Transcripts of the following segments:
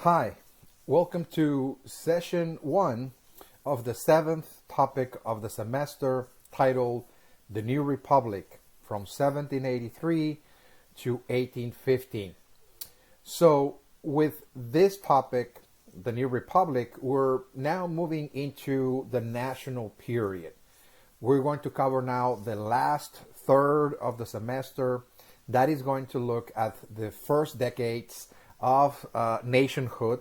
Hi, welcome to session one of the seventh topic of the semester titled The New Republic from 1783 to 1815. So, with this topic, the New Republic, we're now moving into the national period. We're going to cover now the last third of the semester. That is going to look at the first decades of nationhood.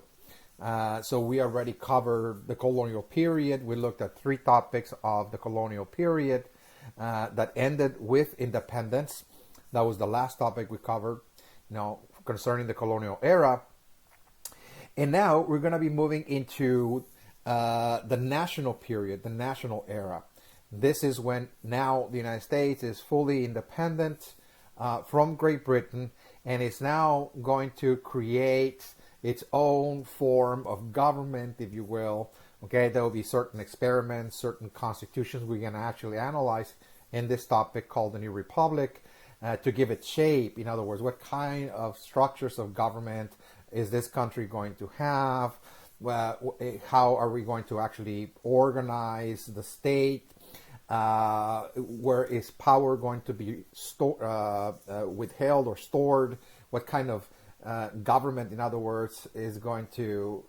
So we already covered the colonial period. We looked at three topics of the colonial period that ended with independence. That was the last topic we covered, concerning the colonial era. And now we're going to be moving into the national period, the national era. This is when now the United States is fully independent from Great Britain, and is now going to create its own form of government, if you will. Okay, there will be certain experiments, certain constitutions we're going to actually analyze in this topic called the New Republic to give it shape. In other words, what kind of structures of government is this country going to have? How are we going to actually organize the state? Where is power going to be withheld or stored? What kind of government, in other words, is going to,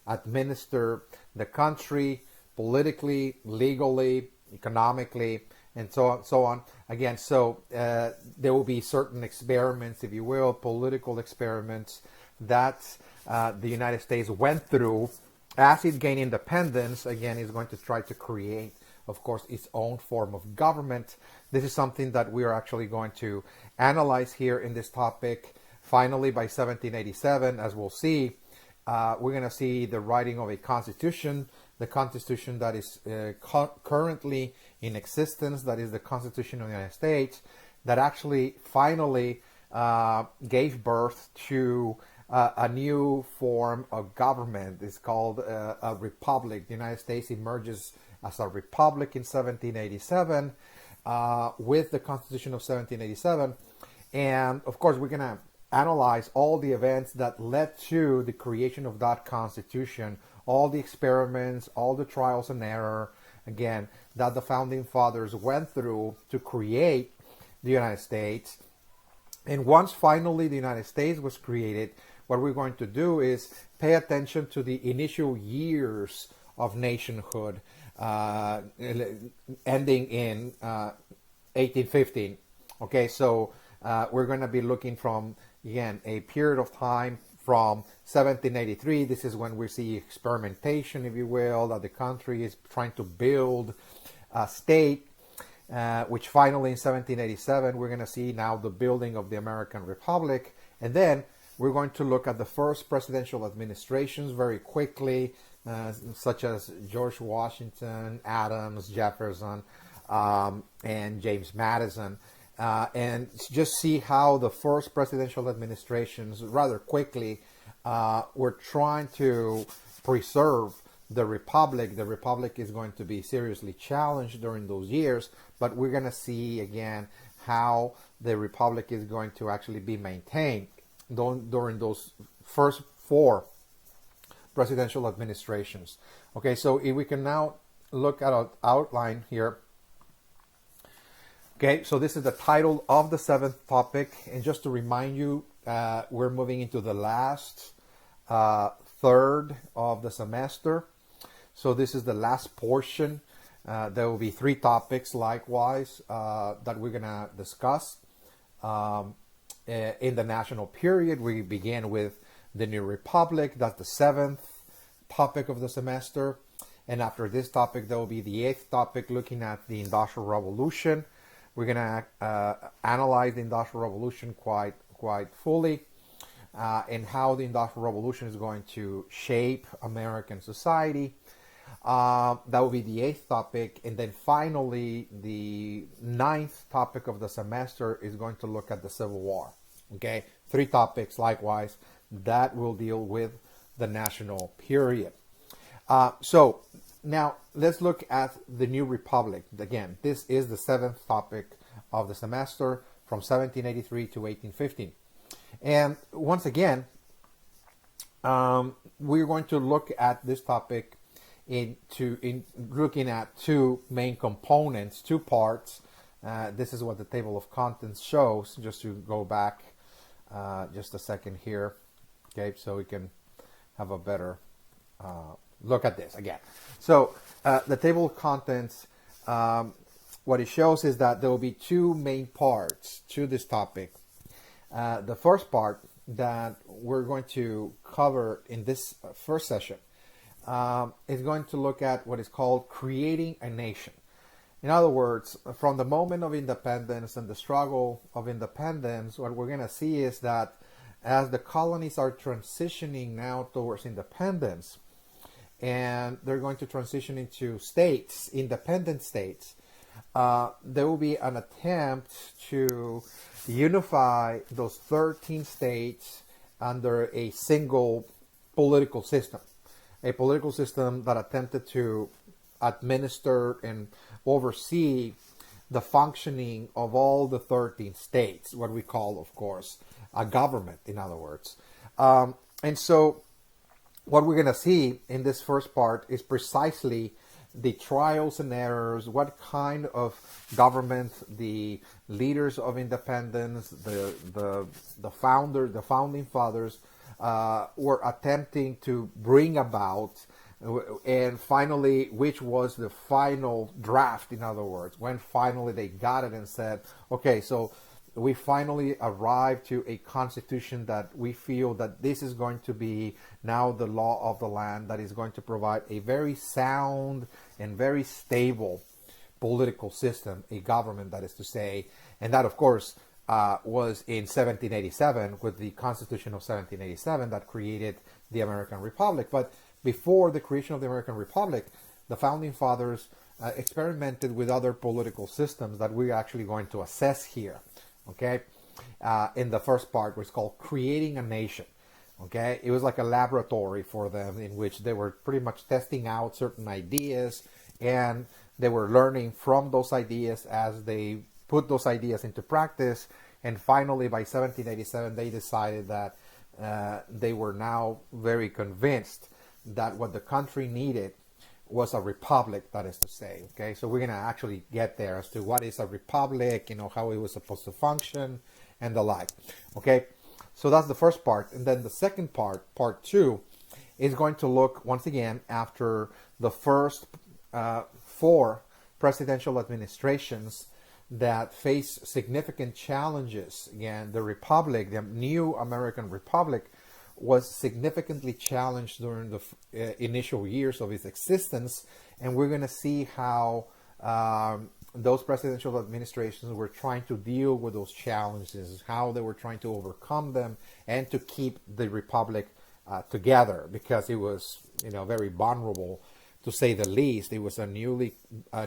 administer the country politically, legally, economically, and so on. Again, so there will be certain experiments, if you will, political experiments that the United States went through as it gained independence. Again, is going to try to create, of course, its own form of government. This is something that we are actually going to analyze here in this topic. Finally, by 1787, as we'll see, we're going to see the writing of a constitution, the constitution that is currently in existence, that is the Constitution of the United States, that actually finally gave birth to a new form of government. It's called a republic. The United States emerges as a republic in 1787 with the Constitution of 1787. And of course, we're going to analyze all the events that led to the creation of that Constitution, all the experiments, all the trials and error, again, that the Founding Fathers went through to create the United States. And once finally the United States was created, what we're going to do is pay attention to the initial years of nationhood, ending in 1815. Okay, so we're going to be looking from, again, a period of time from 1783. This is when we see experimentation, if you will, that the country is trying to build a state, which finally in 1787 we're going to see now the building of the American Republic. And then we're going to look at the first presidential administrations very quickly, such as George Washington, Adams, Jefferson, and James Madison, and just see how the first presidential administrations rather quickly were trying to preserve the republic. The republic is going to be seriously challenged during those years, but we're going to see again how the republic is going to actually be maintained during those first four presidential administrations. Okay, so if we can now look at our outline here. Okay, so this is the title of the seventh topic, and just to remind you, we're moving into the last third of the semester. So this is the last portion. There will be three topics likewise that we're going to discuss. In the national period, we begin with the New Republic. That's the seventh topic of the semester. And after this topic, there will be the eighth topic, looking at the Industrial Revolution. We're going to analyze the Industrial Revolution quite fully, and how the Industrial Revolution is going to shape American society. That will be the eighth topic. And then finally, the ninth topic of the semester is going to look at the Civil War. Okay, three topics likewise that will deal with the national period. So now let's look at the New Republic. Again, this is the seventh topic of the semester from 1783 to 1815. And once again, we're going to look at this topic in looking at two main components, two parts. This is what the table of contents shows. Just to go back just a second here, okay, so we can have a better look at this again. So the table of contents, what it shows is that there will be two main parts to this topic. The first part that we're going to cover in this first session is going to look at what is called creating a nation. In other words, from the moment of independence and the struggle of independence, what we're going to see is that as the colonies are transitioning now towards independence, and they're going to transition into states, independent states, there will be an attempt to unify those 13 states under a single political system, a political system that attempted to administer and oversee the functioning of all the 13 states, what we call, of course, a government, in other words. And so what we're going to see in this first part is precisely the trials and errors, what kind of government the leaders of independence, the founding fathers were attempting to bring about, and finally, which was the final draft, in other words, when finally they got it and said, okay, so we finally arrived to a constitution that we feel that this is going to be now the law of the land, that is going to provide a very sound and very stable political system, a government, that is to say, and that, of course, was in 1787 with the Constitution of 1787 that created the American Republic. But before the creation of the American Republic, the founding fathers experimented with other political systems that we're actually going to assess here. Okay, in the first part, was called creating a nation. Okay, it was like a laboratory for them in which they were pretty much testing out certain ideas, and they were learning from those ideas as they put those ideas into practice. And finally, by 1787, they decided that they were now very convinced that what the country needed was a republic, that is to say. Okay, so we're going to actually get there as to what is a republic, how it was supposed to function and the like. Okay, so that's the first part. And then the second part, part two, is going to look once again after the first 4 presidential administrations that face significant challenges. Again, the republic, the new American Republic, was significantly challenged during the initial years of its existence, and we're going to see how those presidential administrations were trying to deal with those challenges, how they were trying to overcome them, and to keep the republic together, because it was, very vulnerable, to say the least. It was a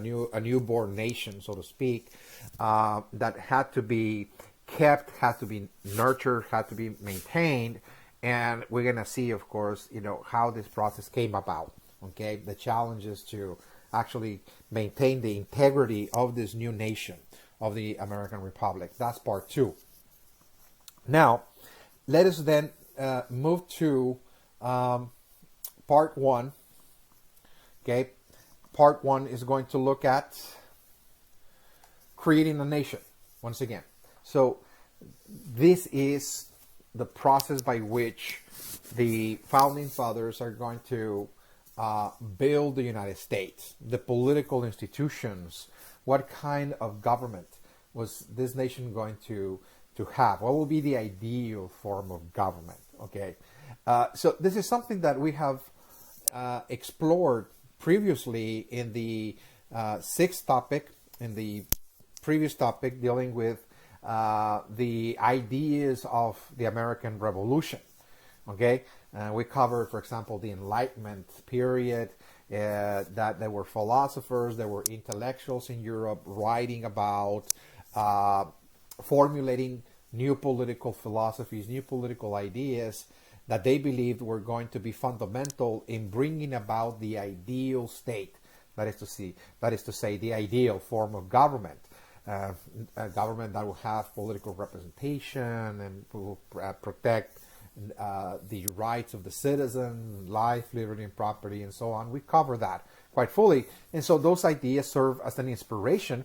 newborn nation, so to speak, that had to be kept, had to be nurtured, had to be maintained. And we're going to see, of course, how this process came about, okay? The challenges to actually maintain the integrity of this new nation, of the American Republic. That's part 2. Now, let us then move to part 1, okay? Part 1 is going to look at creating a nation, once again. So, this is the process by which the founding fathers are going to build the United States, the political institutions. What kind of government was this nation going to have? What will be the ideal form of government? Okay, so this is something that we have explored previously in the 6th topic, in the previous topic dealing with the ideas of the American Revolution. Okay, we covered, for example, the Enlightenment period, that there were philosophers, there were intellectuals in Europe writing about formulating new political philosophies, new political ideas that they believed were going to be fundamental in bringing about the ideal state, that is to say, the ideal form of government. A government that will have political representation and will protect the rights of the citizen, life, liberty, and property, and so on. We cover that quite fully. And so those ideas serve as an inspiration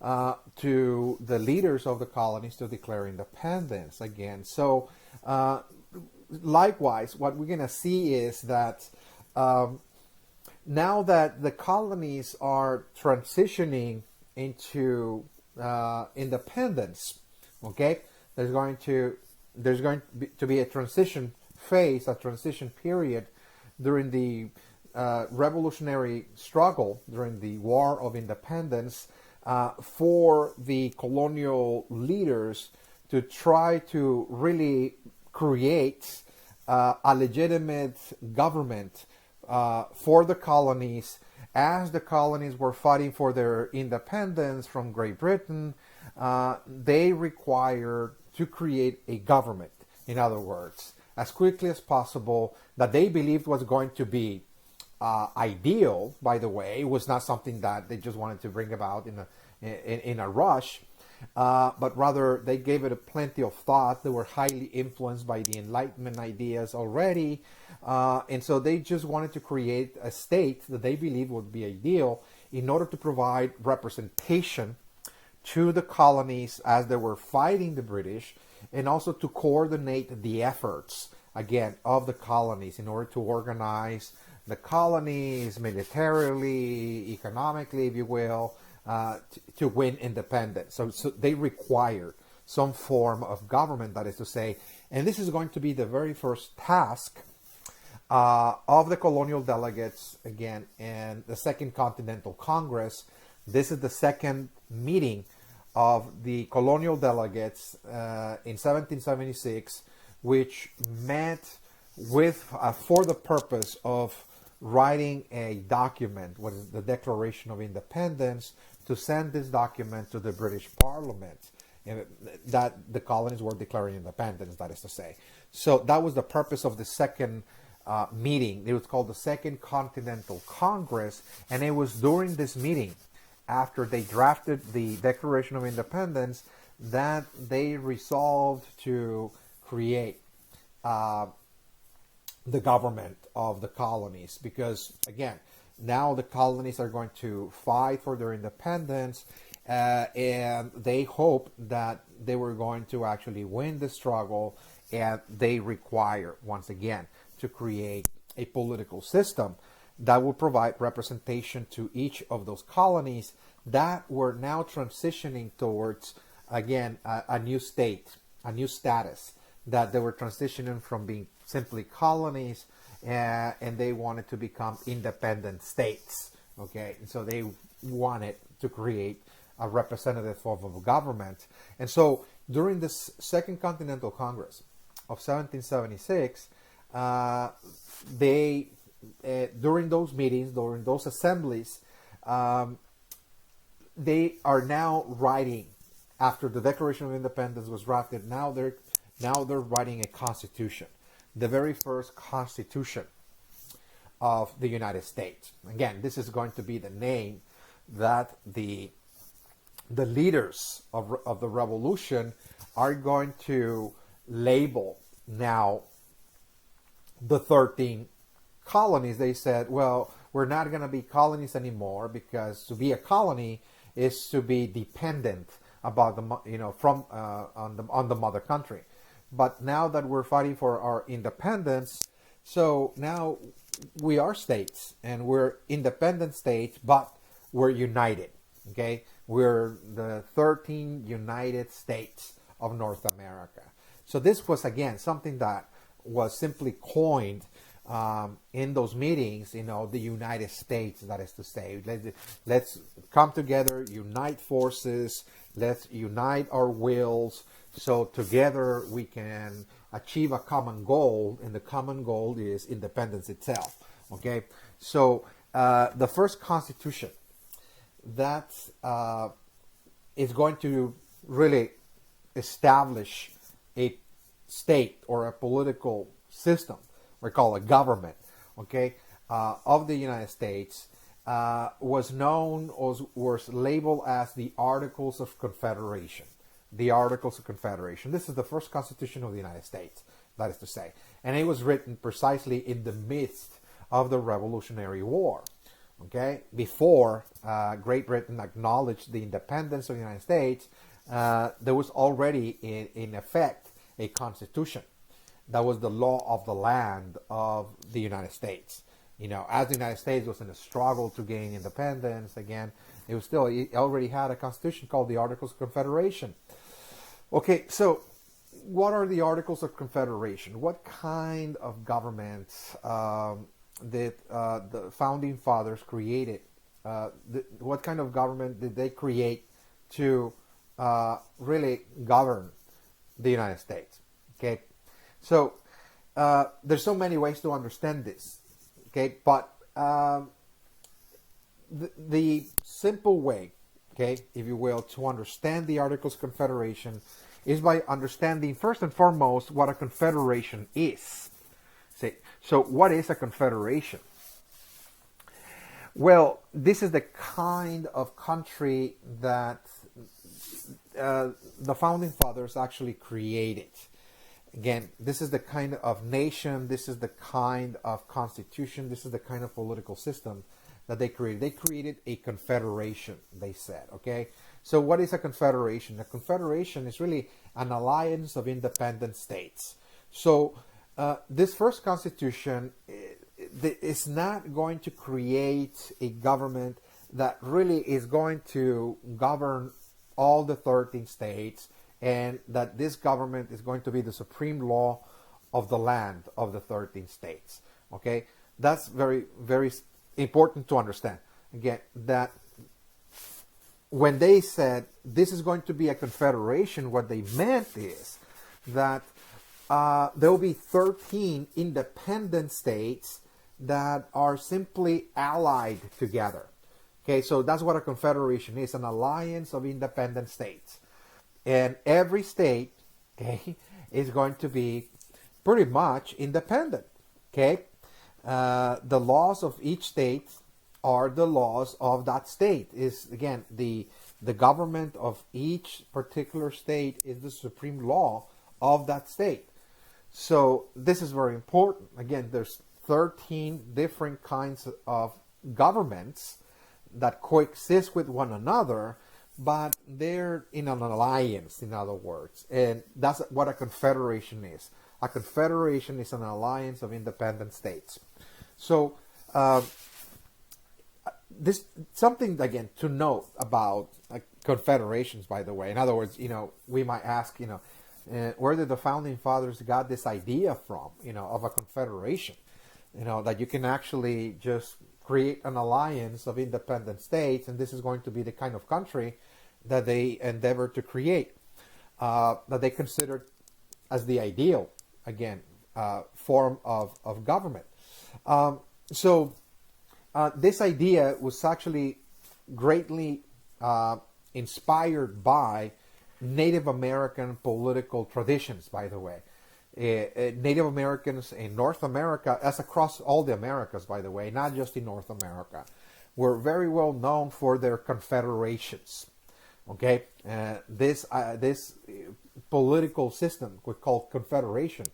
to the leaders of the colonies to declare independence again. So likewise, what we're going to see is that now that the colonies are transitioning into independence, okay, there's going to be a transition phase, a transition period during the revolutionary struggle, during the War of Independence, for the colonial leaders to try to really create a legitimate government for the colonies, as the colonies were fighting for their independence from Great Britain. They required to create a government, in other words, as quickly as possible, that they believed was going to be ideal. By the way, it was not something that they just wanted to bring about in a rush, but rather they gave it plenty of thought. They were highly influenced by the Enlightenment ideas already, and so they just wanted to create a state that they believed would be ideal in order to provide representation to the colonies as they were fighting the British, and also to coordinate the efforts, again, of the colonies in order to organize the colonies militarily, economically, if you will, to win independence. So they required some form of government, that is to say, and this is going to be the very first task of the colonial delegates, again, in the Second Continental Congress. This is the second meeting of the colonial delegates in 1776, which met with for the purpose of writing a document, what is the Declaration of Independence, to send this document to the British Parliament, that the colonies were declaring independence, that is to say. So that was the purpose of the second meeting. It was called the Second Continental Congress, and it was during this meeting, after they drafted the Declaration of Independence, that they resolved to create the government of the colonies, because again, now the colonies are going to fight for their independence, and they hoped that they were going to actually win the struggle, and they require, once again, to create a political system that will provide representation to each of those colonies that were now transitioning towards, again, a new state, a new status, that they were transitioning from being simply colonies, and they wanted to become independent states. Okay, and so they wanted to create a representative form of government. And so during this Second Continental Congress of 1776, they during those meetings, during those assemblies, they are now writing, after the Declaration of Independence was drafted, now they're writing a constitution, the very first constitution of the United States. Again, this is going to be the name that the leaders of the revolution are going to label now the 13 colonies. They said, well, we're not going to be colonies anymore, because to be a colony is to be dependent about from on the mother country. But now that we're fighting for our independence, so now we are states, and we're independent states, but we're united. Okay, we're the 13 United States of North America. So this was, again, something that was simply coined in those meetings, the United States, that is to say. Let's come together, unite forces, let's unite our wills, so together we can achieve a common goal, and the common goal is independence itself. Okay, so the first constitution that is going to really establish a state or a political system, we call a government, okay, of the United States, was labeled as the Articles of Confederation. The Articles of Confederation. This is the first Constitution of the United States. that is to say. And it was written precisely in the midst of the Revolutionary War. Okay, before Great Britain acknowledged the independence of the United States, there was already in effect a constitution that was the law of the land of the United States. As the United States was in a struggle to gain independence again, it already had a constitution called the Articles of Confederation. Okay, so what are the Articles of Confederation? What kind of government did the founding fathers created? What kind of government did they create to really govern the United States? Okay, so there's so many ways to understand this. Okay, but the simple way, okay, if you will, to understand the Articles of Confederation is by understanding first and foremost what a confederation is. So what is a confederation? Well, this is the kind of country that the founding fathers actually created. Again, this is the kind of nation, this is the kind of constitution, this is the kind of political system that they created. They created a confederation, they said, okay? So what is a confederation? A confederation is really an alliance of independent states. So this first constitution is not going to create a government that really is going to govern all the 13 states, and that this government is going to be the supreme law of the land of the 13 states. Okay, that's very, very important to understand. Again, that when they said this is going to be a confederation, what they meant is that there will be 13 independent states that are simply allied together. Okay, so that's what a confederation is, an alliance of independent states. And every state, okay, is going to be pretty much independent. Okay, the laws of each state are the laws of that state. Is again the government of each particular state is the supreme law of that state. So this is very important. Again, there's 13 different kinds of governments that coexist with one another, but they're in an alliance, in other words. And that's what a confederation is. A confederation is an alliance of independent states. So this something, again, to note about confederations, by the way. In other words, we might ask, where did the founding fathers got this idea from, of a confederation? That you can actually just create an alliance of independent states, and this is going to be the kind of country that they endeavored to create, that they considered as the ideal, again, form of government. So this idea was actually greatly inspired by Native American political traditions, by the way. Native Americans in North America, as across all the Americas, by the way, not just in North America, were very well known for their confederations. Okay, this political system we call confederation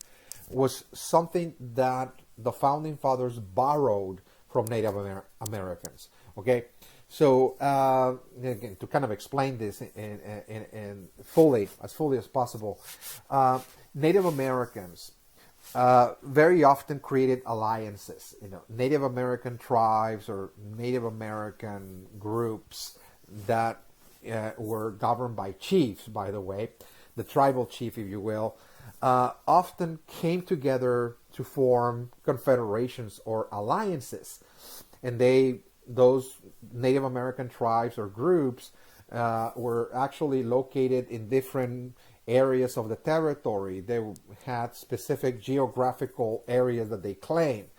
was something that the founding fathers borrowed from Native Americans. Okay, so again, to kind of explain this in fully as possible. Native Americans very often created alliances. Native American tribes or Native American groups that were governed by chiefs, by the way, the tribal chief, if you will, often came together to form confederations or alliances. And those Native American tribes or groups were actually located in different areas of the territory. They had specific geographical areas that they claimed.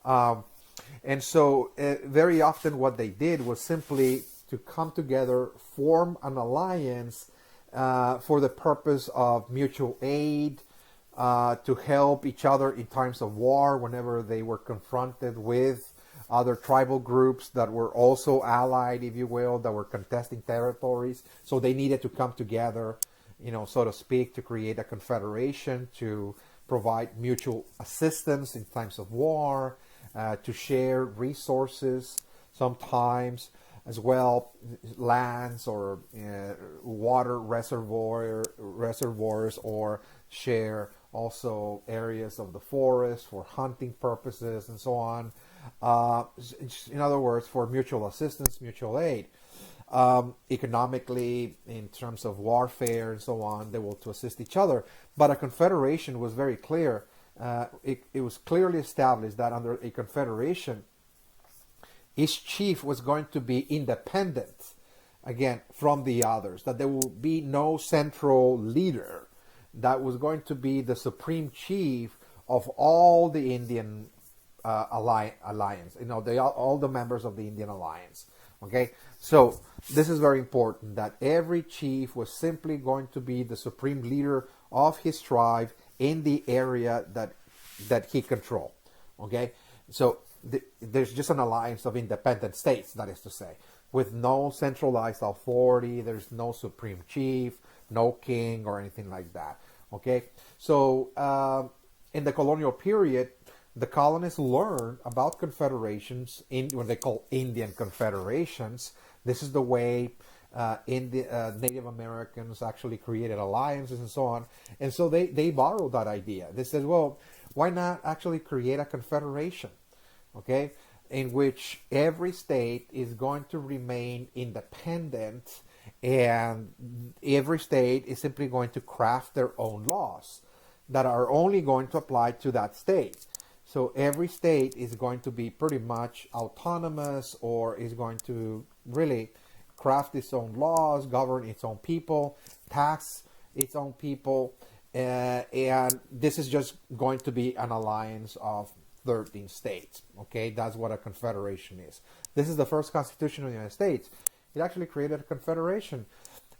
And so very often what they did was simply to come together, form an alliance for the purpose of mutual aid, to help each other in times of war whenever they were confronted with other tribal groups that were also allied, if you will, that were contesting territories. So they needed to come together, so to speak, to create a confederation to provide mutual assistance in times of war, to share resources sometimes, as well lands or water reservoirs, or share also areas of the forest for hunting purposes and so on. In other words, for mutual assistance, mutual aid. Economically, in terms of warfare and so on, they will to assist each other. But a confederation was very clear. It was clearly established that under a confederation, each chief was going to be independent, again, from the others, that there will be no central leader that was going to be the supreme chief of all the Indian alliance, all the members of the Indian alliance. Okay, so this is very important, that every chief was simply going to be the supreme leader of his tribe in the area that he controlled. Okay, so there's just an alliance of independent states, that is to say, with no centralized authority. There's no supreme chief, no king, or anything like that. Okay, so in the colonial period, the colonists learned about confederations in what they call Indian confederations. This is the way Native Americans actually created alliances and so on. And so they borrowed that idea. They said, well, why not actually create a confederation, okay, in which every state is going to remain independent, and every state is simply going to craft their own laws that are only going to apply to that state. So every state is going to be pretty much autonomous, or is going to really craft its own laws, govern its own people, tax its own people, and this is just going to be an alliance of 13 states. Okay, that's what a confederation is. This is the first constitution of the United States. It actually created a confederation.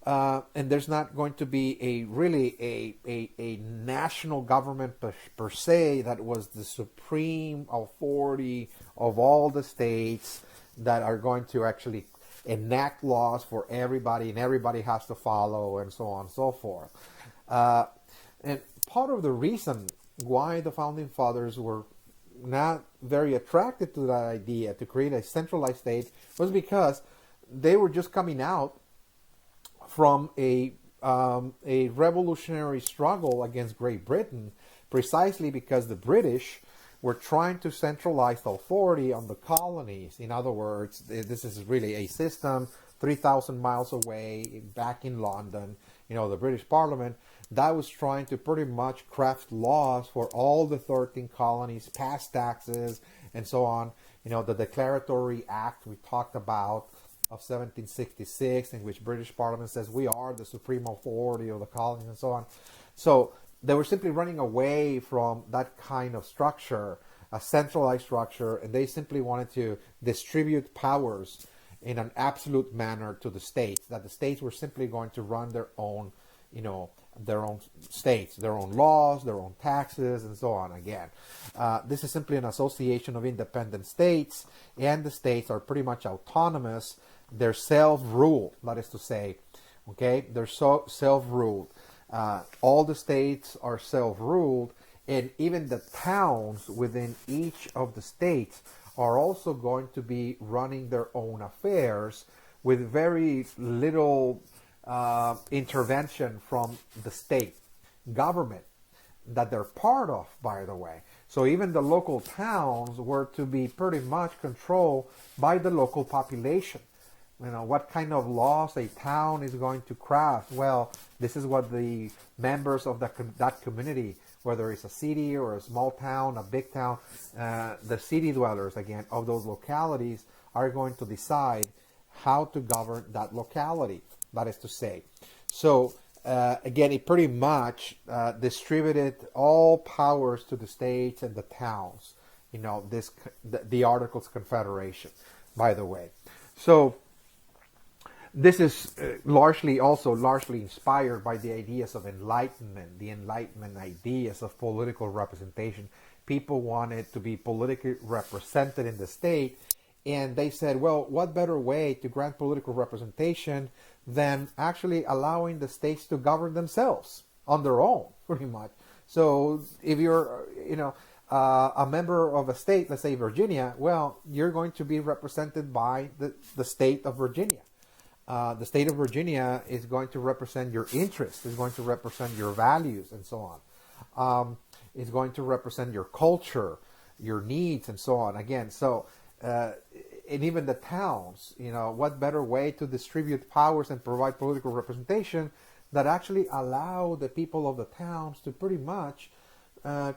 And there's not going to be a national government per se that was the supreme authority of all the states that are going to actually enact laws for everybody, and everybody has to follow, and so on and so forth. And part of the reason why the founding fathers were not very attracted to that idea to create a centralized state was because they were just coming out from a revolutionary struggle against Great Britain, precisely because the British were trying to centralize authority on the colonies. In other words, this is really a system 3,000 miles away, back in London, the British Parliament, that was trying to pretty much craft laws for all the 13 colonies, pass taxes, and so on. The Declaratory Act we talked about of 1766, in which British Parliament says we are the supreme authority of the colonies, and so on. So they were simply running away from that kind of structure, a centralized structure, and they simply wanted to distribute powers in an absolute manner to the states, that the states were simply going to run their own, their own states, their own laws, their own taxes, and so on. Again, this is simply an association of independent states, and the states are pretty much autonomous. They're self-ruled, that is to say, okay? They're so self-ruled. All the states are self-ruled, and even the towns within each of the states are also going to be running their own affairs with very little intervention from the state government that they're part of, by the way. So even the local towns were to be pretty much controlled by the local population. What kind of laws a town is going to craft? Well, this is what the members of that community, whether it's a city or a small town, a big town, the city dwellers, again, of those localities are going to decide how to govern that locality, that is to say. So, again, it pretty much distributed all powers to the states and the towns, the Articles of Confederation, by the way. So, this is largely inspired by the ideas of Enlightenment, the Enlightenment ideas of political representation. People wanted to be politically represented in the state, and they said, well, what better way to grant political representation than actually allowing the states to govern themselves on their own, pretty much. So if you're, a member of a state, let's say Virginia, well, you're going to be represented by the state of Virginia. The state of Virginia is going to represent your interests, is going to represent your values, and so on. It's going to represent your culture, your needs, and so on. Again, and even the towns, what better way to distribute powers and provide political representation that actually allow the people of the towns to pretty much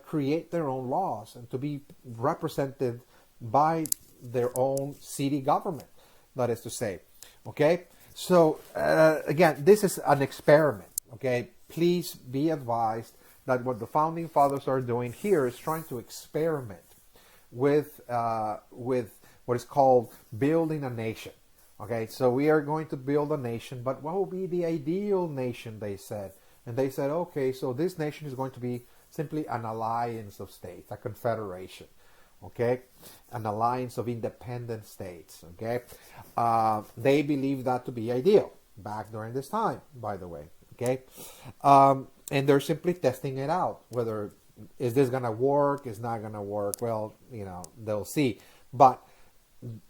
create their own laws and to be represented by their own city government, that is to say. Okay? So, again, this is an experiment. Okay? Please be advised that what the Founding Fathers are doing here is trying to experiment with what is called building a nation. Okay, so we are going to build a nation, but what will be the ideal nation, they said. And they said, okay, so this nation is going to be simply an alliance of states, a confederation. Okay, an alliance of independent states. Okay, they believe that to be ideal back during this time, by the way. Okay, and they're simply testing it out. Whether is this going to work, is not going to work, well, they'll see. But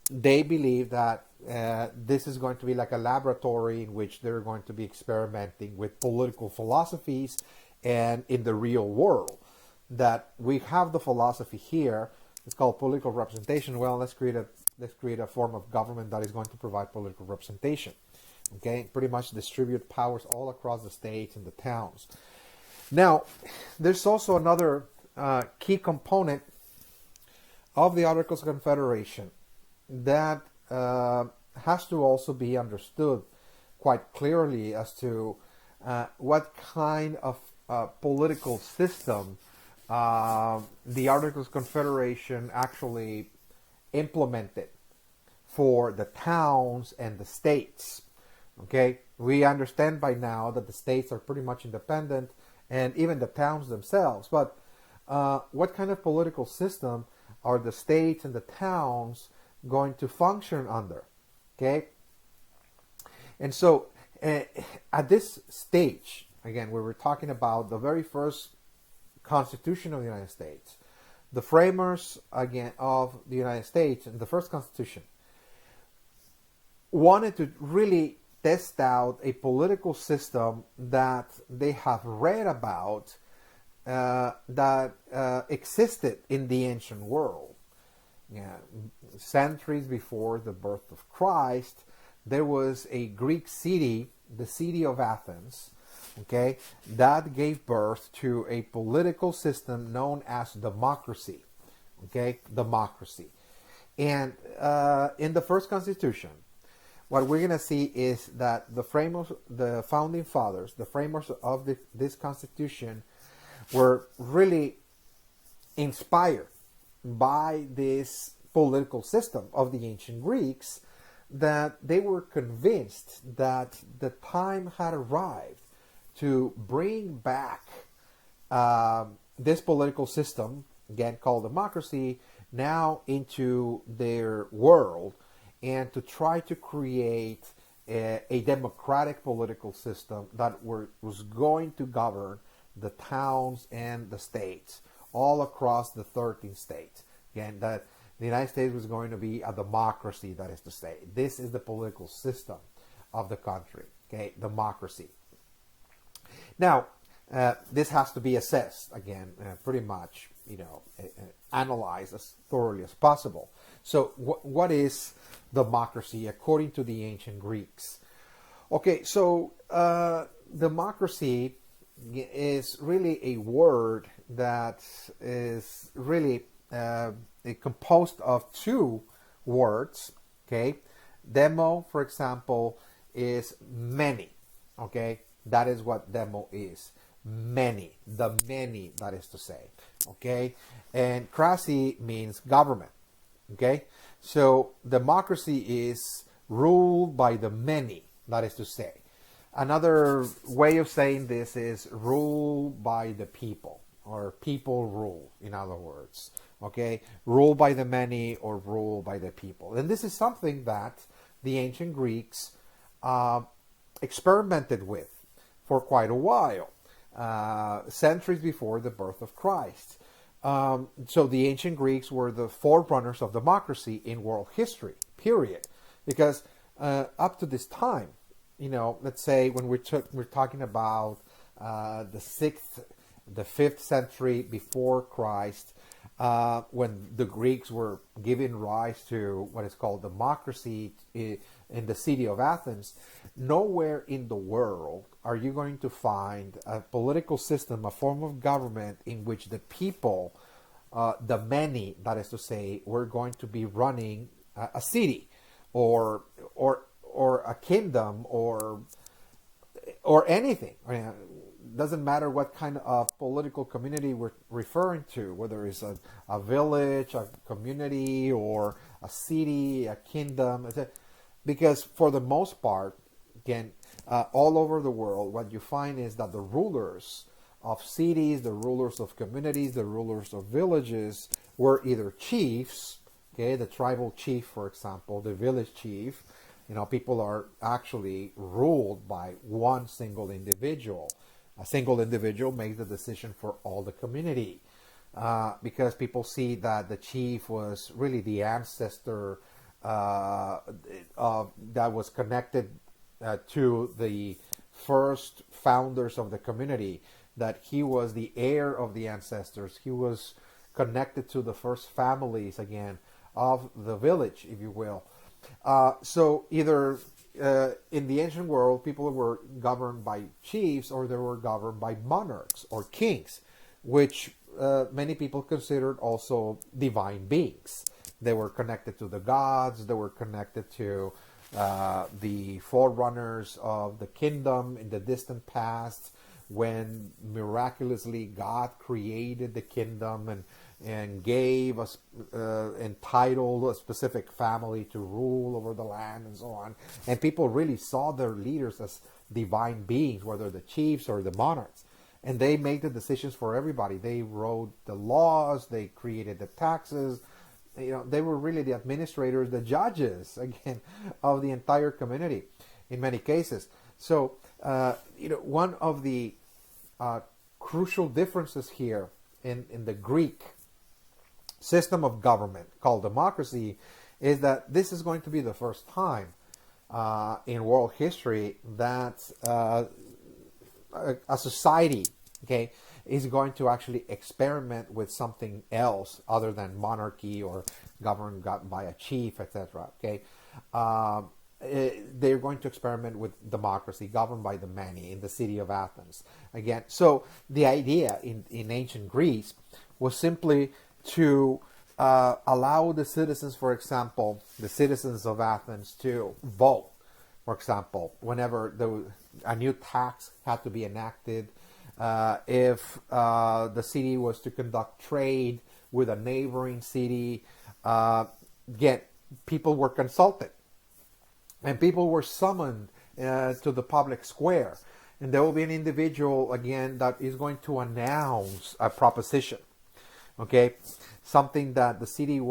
they believe that this is going to be like a laboratory in which they're going to be experimenting with political philosophies and in the real world. That we have the philosophy here, it's called political representation. Well, let's create a form of government that is going to provide political representation. Okay, pretty much distribute powers all across the states and the towns. Now, there's also another key component of the Articles of Confederation that has to also be understood quite clearly as to what kind of political system the Articles of Confederation actually implemented for the towns and the states. Okay, we understand by now that the states are pretty much independent, and even the towns themselves. But what kind of political system are the states and the towns going to function under? Okay, and so at this stage, again, we were talking about the very first Constitution of the United States. The framers, again, of the United States and the first Constitution wanted to really test out a political system that they have read about that existed in the ancient world. Yeah, centuries before the birth of Christ, there was a Greek city, the city of Athens, okay, that gave birth to a political system known as democracy. Okay, democracy. And in the first Constitution, what we're going to see is that the founding fathers, the framers of this Constitution, were really inspired by this political system of the ancient Greeks, that they were convinced that the time had arrived to bring back this political system, again called democracy, now into their world, and to try to create a democratic political system that was going to govern the towns and the states all across the 13 states. Again, that the United States was going to be a democracy, that is to say. This is the political system of the country, okay, democracy. Now, this has to be assessed, again, pretty much, analyzed as thoroughly as possible. So what is democracy according to the ancient Greeks? Okay, so democracy is really a word that is really composed of two words. Okay, demo, for example, is many. Okay, that is what demo is. Many, the many, that is to say. Okay, and cracy means government. Okay, so democracy is ruled by the many, that is to say. Another way of saying this is ruled by the people, or people rule, in other words. Okay, ruled by the many or ruled by the people. And this is something that the ancient Greeks experimented with for quite a while. centuries before the birth of Christ. So the ancient Greeks were the forerunners of democracy in world history, period. Because up to this time, let's say when we're talking about the 5th century before Christ, when the Greeks were giving rise to what is called democracy in the city of Athens, nowhere in the world are you going to find a political system, a form of government in which the people, the many, that is to say, were going to be running a city or a kingdom or anything. I mean, doesn't matter what kind of political community we're referring to, whether it's a village, a community, or a city, a kingdom, because for the most part, again, all over the world, what you find is that the rulers of cities, the rulers of communities, the rulers of villages were either chiefs, okay, the tribal chief, for example, the village chief. People are actually ruled by one single individual. A single individual makes the decision for all the community, because people see that the chief was really the ancestor that was connected to the first founders of the community, that he was the heir of the ancestors. He was connected to the first families, again, of the village, if you will. So either in the ancient world, people were governed by chiefs, or they were governed by monarchs or kings, which many people considered also divine beings. They were connected to the gods. They were connected to the forerunners of the kingdom in the distant past, when miraculously God created the kingdom and gave us entitled a specific family to rule over the land and so on. And people really saw their leaders as divine beings, whether the chiefs or the monarchs. And they made the decisions for everybody. They wrote the laws, they created the taxes. They were really the administrators, the judges, again, of the entire community in many cases. So, one of the crucial differences here in the Greek system of government called democracy is that this is going to be the first time in world history that a society, okay, is going to actually experiment with something else other than monarchy or governed by a chief, etc. Okay, they're going to experiment with democracy, governed by the many, in the city of Athens. Again, so the idea in ancient Greece was simply to allow the citizens, for example, the citizens of Athens, to vote. For example, whenever a new tax had to be enacted, if the city was to conduct trade with a neighboring city, again, people were consulted. And people were summoned to the public square. And there will be an individual, again, that is going to announce a proposition. Okay? Something that the city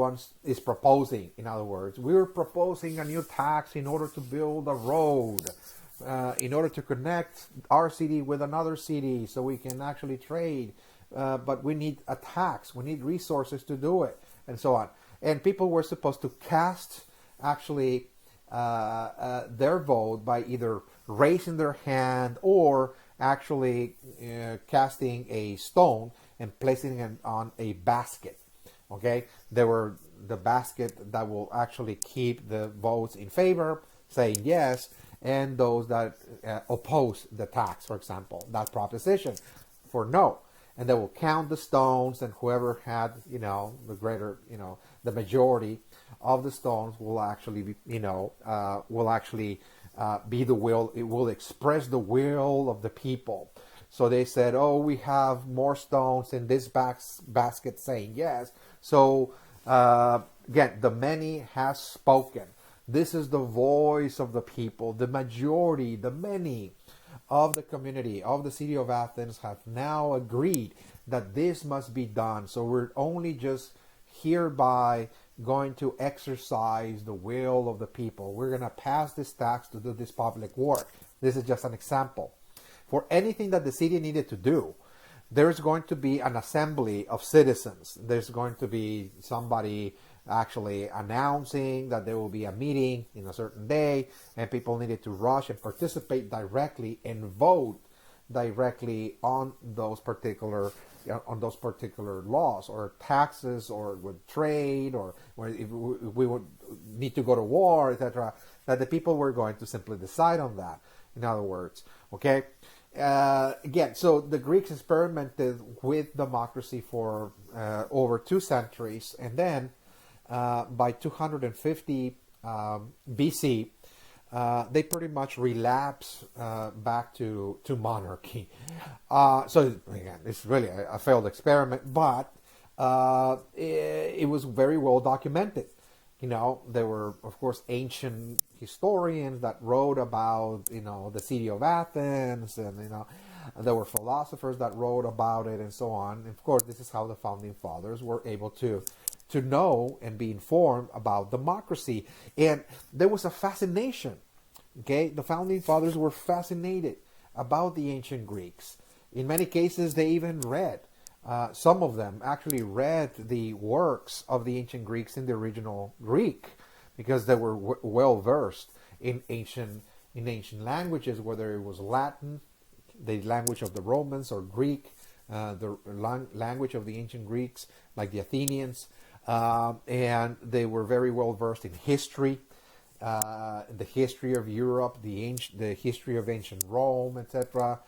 is proposing. In other words, we're proposing a new tax in order to build a road, in order to connect our city with another city so we can actually trade. But we need a tax. We need resources to do it, and so on. And people were supposed to cast, actually, their vote by either raising their hand or actually casting a stone and placing it on a basket. Okay, there were the basket that will actually keep the votes in favor, saying yes, and those that oppose the tax, for example, that proposition, for no. And they will count the stones, and whoever had, the greater, the majority of the stones will actually be, be the will. It will express the will of the people. So they said, oh, we have more stones in this basket saying yes. So again, the many has spoken. This is the voice of the people. The majority, the many of the community of the city of Athens have now agreed that this must be done. So we're only just hereby going to exercise the will of the people. We're going to pass this tax to do this public work. This is just an example. for anything that the city needed to do, there's going to be an assembly of citizens. There's going to be somebody actually announcing that there will be a meeting in a certain day, and people needed to rush and participate directly and vote directly on those particular laws or taxes, or with trade, or if we would need to go to war, etc. That the people were going to simply decide on that. In other words, okay. Again, so the Greeks experimented with democracy for over 2 centuries, and then by 250 BC, they pretty much relapse back to monarchy. So again, it's really a failed experiment, but it was very well documented. You know, there were, of course, ancient historians that wrote about, the city of Athens, and, there were philosophers that wrote about it, and so on. And of course, this is how the founding fathers were able to know and be informed about democracy. And there was a fascination, okay? The founding fathers were fascinated about the ancient Greeks. In many cases, they even read. Some of them actually read the works of the ancient Greeks in the original Greek, because they were well versed in ancient languages, whether it was Latin, the language of the Romans, or Greek, the language of the ancient Greeks, like the Athenians, and they were very well versed in history, the history of Europe, the history of ancient Rome, etc.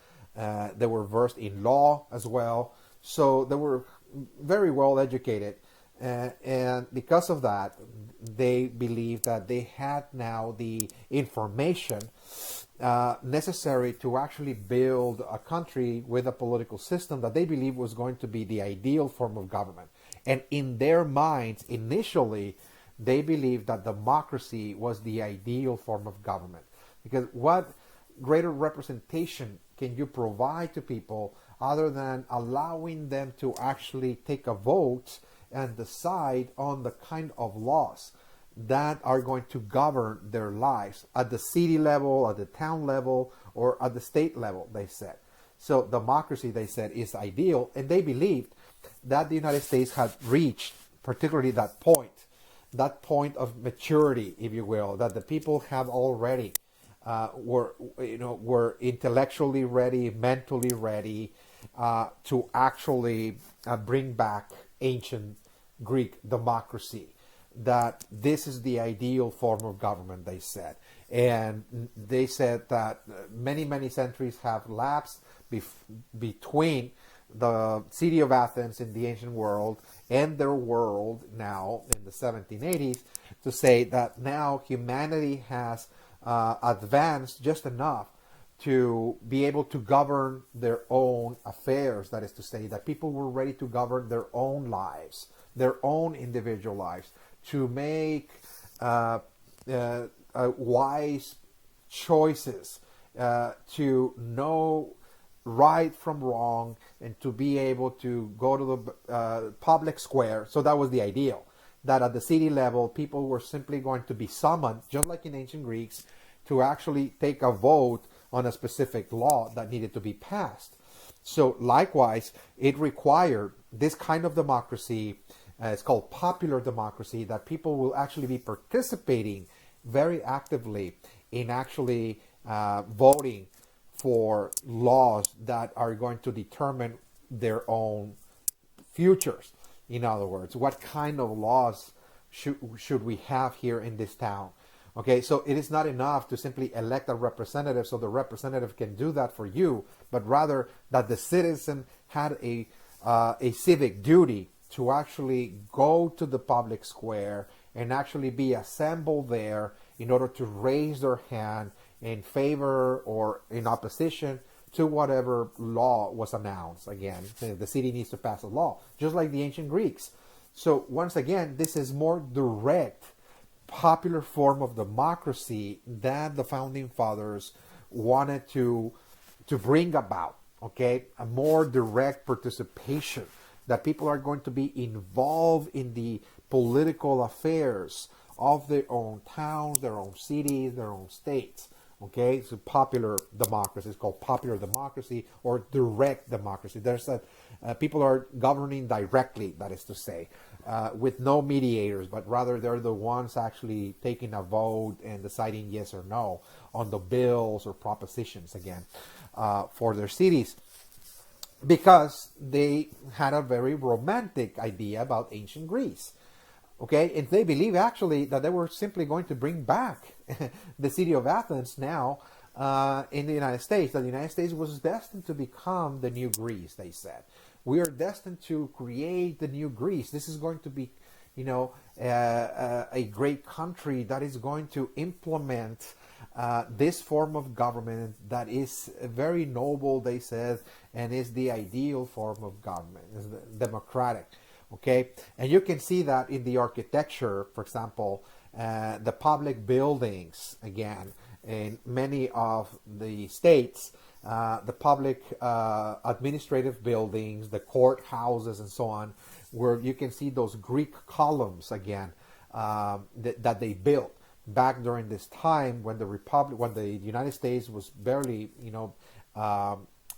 They were versed in law as well. So they were very well educated, and because of that, they believed that they had now the information necessary to actually build a country with a political system that they believed was going to be the ideal form of government. And in their minds, initially, they believed that democracy was the ideal form of government. Because what greater representation can you provide to people other than allowing them to actually take a vote and decide on the kind of laws that are going to govern their lives at the city level, at the town level, or at the state level, they said. So democracy, they said, is ideal, and they believed that the United States had reached particularly that point of maturity, if you will, that the people have already were intellectually ready, mentally ready to actually bring back ancient Greek democracy. That this is the ideal form of government, they said. And they said that many centuries have lapsed between the city of Athens in the ancient world and their world now in the 1780s, to say that now humanity has advanced just enough to be able to govern their own affairs. That is to say, that people were ready to govern their own lives, their own individual lives, to make wise choices, to know right from wrong, and to be able to go to the public square. So that was the ideal, that at the city level, people were simply going to be summoned, just like in ancient Greeks, to actually take a vote on a specific law that needed to be passed. So likewise, it required this kind of democracy. It's called popular democracy, that people will actually be participating very actively in actually voting for laws that are going to determine their own futures. In other words, what kind of laws should we have here in this town? Okay, so it is not enough to simply elect a representative so the representative can do that for you, but rather that the citizen had a civic duty to actually go to the public square and actually be assembled there in order to raise their hand in favor or in opposition to whatever law was announced. Again, the city needs to pass a law, just like the ancient Greeks. So once again, this is more direct, popular form of democracy that the founding fathers wanted to bring about. Okay, a more direct participation, that people are going to be involved in the political affairs of their own towns, their own cities, their own states. Okay, so popular democracy is called popular democracy or direct democracy. There's people are governing directly, that is to say, with no mediators, but rather they're the ones actually taking a vote and deciding yes or no on the bills or propositions again for their cities, because they had a very romantic idea about ancient Greece. Okay, and they believe actually that they were simply going to bring back the city of Athens now in the United States. That the United States was destined to become the new Greece, they said. We are destined to create the new Greece. This is going to be, a great country that is going to implement this form of government that is very noble, they said, and is the ideal form of government, is democratic. Okay, and you can see that in the architecture, for example, the public buildings, again, in many of the states, the public administrative buildings, the courthouses, and so on, where you can see those Greek columns again that they built back during this time when the United States was barely,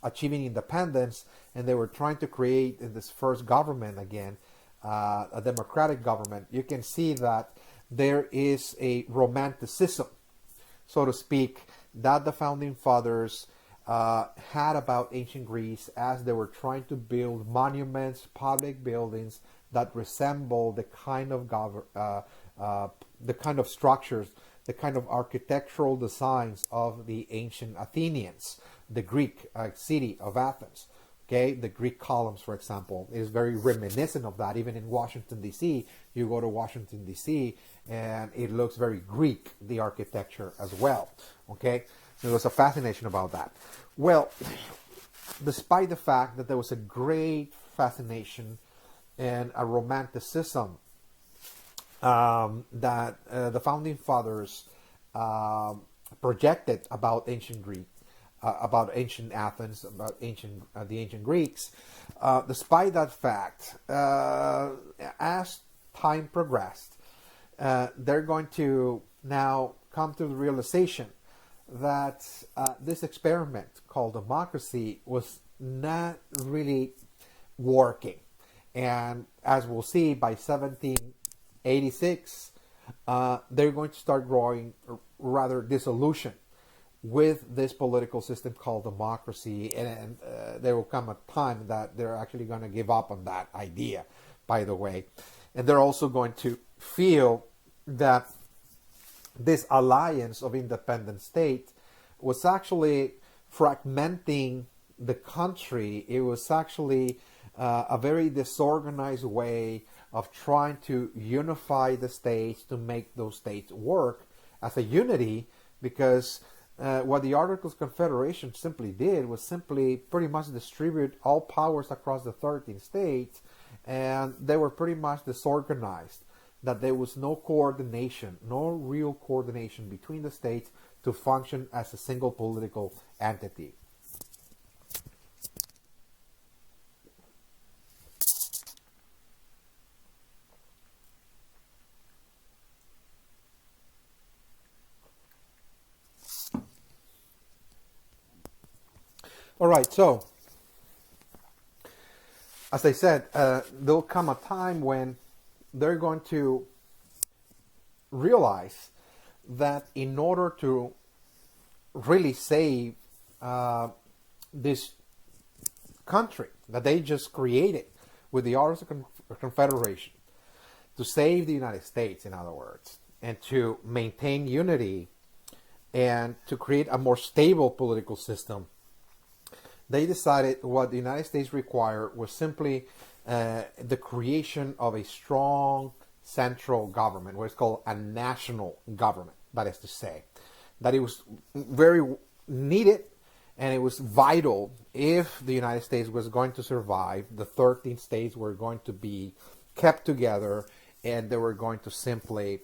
achieving independence, and they were trying to create this first government again, a democratic government. You can see that there is a romanticism, so to speak, that the founding fathers had about ancient Greece as they were trying to build monuments, public buildings that resemble the kind of structures, the kind of architectural designs of the ancient Athenians, the Greek city of Athens. Okay, the Greek columns, for example, is very reminiscent of that. Even in Washington, D.C., you go to Washington, D.C., and it looks very Greek, the architecture as well. Okay, there was a fascination about that. Well, despite the fact that there was a great fascination and a romanticism that the founding fathers projected about ancient Greek, about ancient Athens, about the ancient Greeks. Despite that fact, as time progressed, they're going to now come to the realization that this experiment called democracy was not really working. And as we'll see, by 1786, they're going to start growing rather disillusioned with this political system called democracy, and there will come a time that they're actually going to give up on that idea, by the way. And they're also going to feel that this alliance of independent state was actually fragmenting the country. It was actually a very disorganized way of trying to unify the states, to make those states work as a unity, because what the Articles of Confederation simply did was simply pretty much distribute all powers across the 13 states, and they were pretty much disorganized, that there was no coordination, no real coordination between the states to function as a single political entity. All right, so as I said, there'll come a time when they're going to realize that in order to really save this country that they just created with the Articles of Confederation, to save the United States, in other words, and to maintain unity and to create a more stable political system, they decided what the United States required was simply the creation of a strong central government, what is called a national government. That is to say, that it was very needed and it was vital if the United States was going to survive. The 13 states were going to be kept together, and they were going to simply,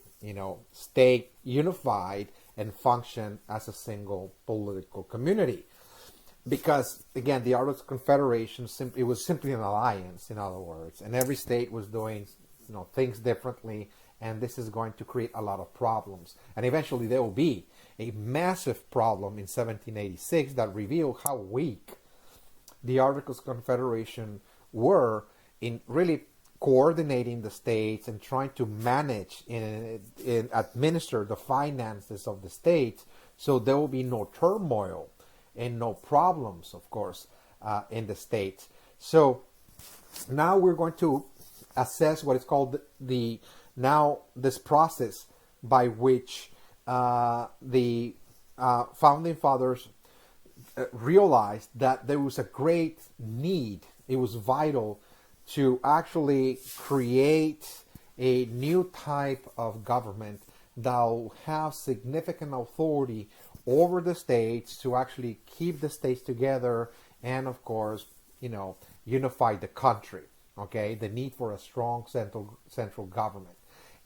stay unified and function as a single political community. Because, again, the Articles of Confederation, it was simply an alliance, in other words, and every state was doing thinks differently, and this is going to create a lot of problems. And eventually there will be a massive problem in 1786 that revealed how weak the Articles of Confederation were in really coordinating the states and trying to manage and administer the finances of the states, so there will be no turmoil and no problems, of course, in the states. So now we're going to assess what is called this process by which the founding fathers realized that there was a great need. It was vital to actually create a new type of government that will have significant authority over the states to actually keep the states together and, of course, unify the country. Okay, the need for a strong central government.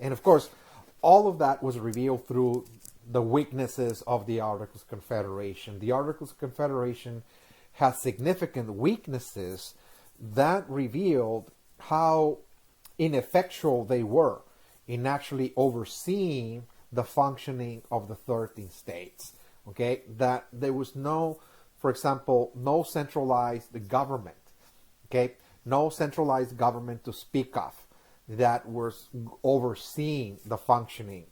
And of course, all of that was revealed through the weaknesses of the Articles of Confederation. The Articles of Confederation had significant weaknesses that revealed how ineffectual they were in actually overseeing the functioning of the 13 states. Okay, that there was for example, no centralized government. Okay, no centralized government to speak of that was overseeing the functioning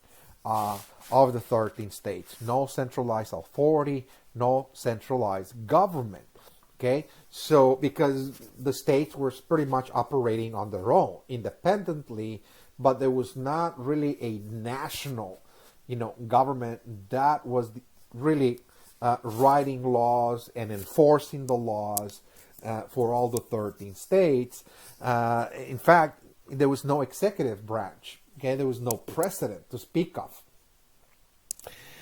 of the 13 states. No centralized authority, no centralized government. Okay, so because the states were pretty much operating on their own, independently, but there was not really a national, government that was really writing laws and enforcing the laws for all the 13 states. In fact, there was no executive branch. Okay, there was no president to speak of.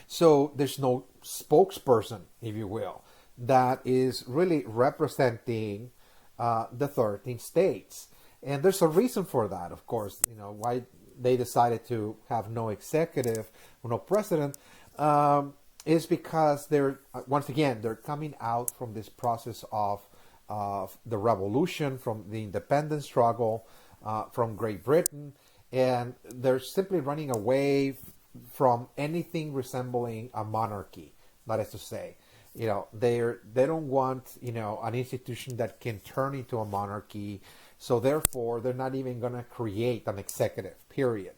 So there's no spokesperson, if you will, that is really representing the 13 states. And there's a reason for that, of course, why they decided to have no executive or no president, is because they're coming out from this process of the revolution, from the independence struggle from Great Britain, and they're simply running away from anything resembling a monarchy. That is to say, they don't want an institution that can turn into a monarchy. So therefore, they're not even going to create an executive. Period.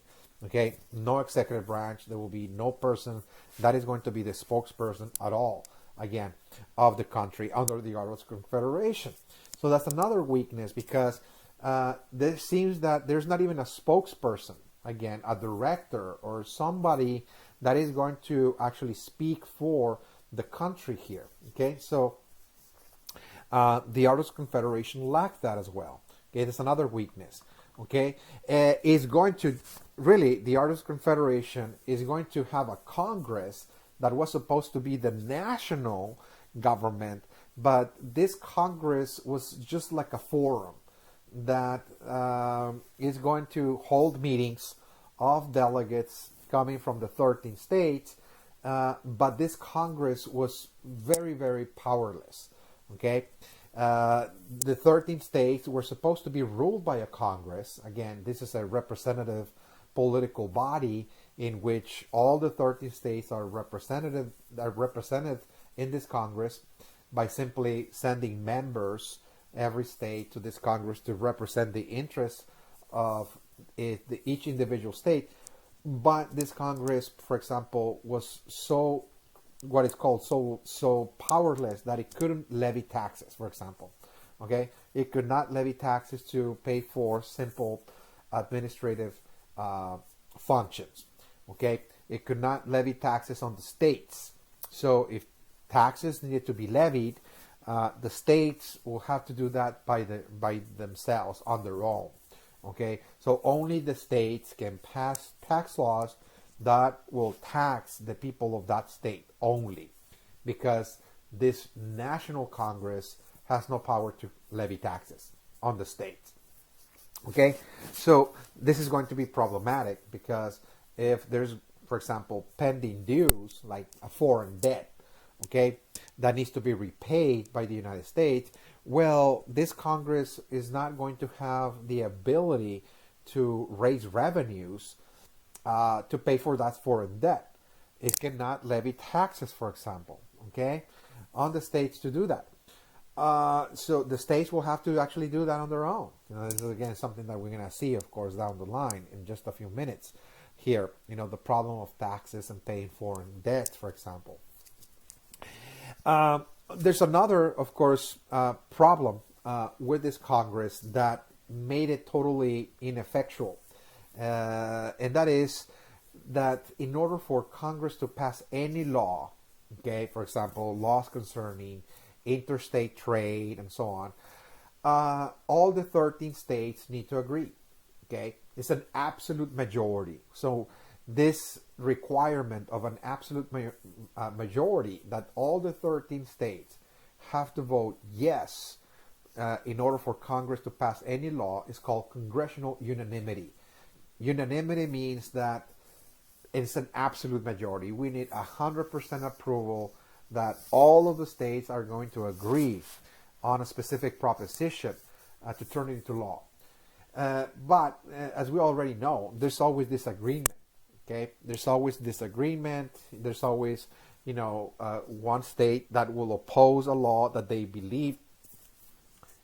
Okay, no executive branch. There will be no person that is going to be the spokesperson at all, again, of the country under the Articles of Confederation. So that's another weakness, because there seems that there's not even a spokesperson, again, a director or somebody that is going to actually speak for the country here. Okay, so the Articles of Confederation lacked that as well. Okay, that's another weakness. Okay, is going to really, the Articles of Confederation is going to have a Congress that was supposed to be the national government, but this Congress was just like a forum that is going to hold meetings of delegates coming from the 13 states, but this Congress was very, very powerless. Okay, the 13 states were supposed to be ruled by a Congress. Again, this is a representative political body in which all the 13 states are represented in this Congress by simply sending members every state to this Congress to represent the interests of each individual state. But this Congress, for example, was so powerless that it couldn't levy taxes, for example. Okay, it could not levy taxes to pay for simple administrative functions. Okay, it could not levy taxes on the states. So if taxes needed to be levied, the states will have to do that by themselves on their own. Okay, so only the states can pass tax laws that will tax the people of that state only, because this national Congress has no power to levy taxes on the states. Okay, so this is going to be problematic, because if there's, for example, pending dues like a foreign debt, okay, that needs to be repaid by the United States, well, this Congress is not going to have the ability to raise revenues to pay for that foreign debt. It cannot levy taxes, for example, okay, on the states to do that. So the states will have to actually do that on their own. This is again something that we're going to see, of course, down the line in just a few minutes here. The problem of taxes and paying foreign debt, for example. There's another, of course, problem with this Congress that made it totally ineffectual. And that is that in order for Congress to pass any law, okay, for example, laws concerning interstate trade and so on, all the 13 states need to agree. Okay, it's an absolute majority. So this requirement of an absolute majority that all the 13 states have to vote yes in order for Congress to pass any law is called congressional unanimity. Unanimity means that it's an absolute majority. We need 100% approval that all of the states are going to agree on a specific proposition to turn it into law. But as we already know, there's always disagreement. Okay, there's always disagreement. There's always, one state that will oppose a law that they believe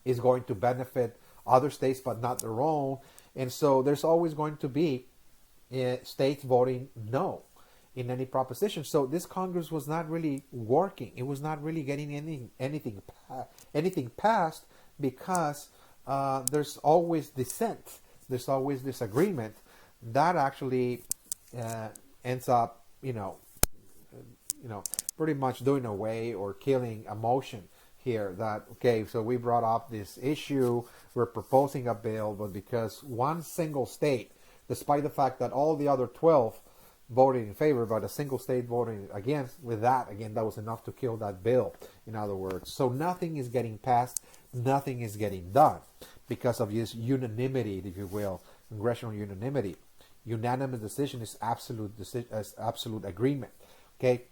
is going to benefit other states, but not their own. And so there's always going to be states voting no in any proposition. So this Congress was not really working. It was not really getting anything passed because there's always dissent. There's always disagreement. That actually ends up, pretty much doing away or killing a motion here that, okay, so we brought up this issue, we're proposing a bill, but because one single state, despite the fact that all the other 12 voted in favor, but a single state voting against, with that, again, that was enough to kill that bill, in other words. So nothing is getting passed, nothing is getting done because of this unanimity, if you will, congressional unanimity. Unanimous decision is absolute agreement. Okay.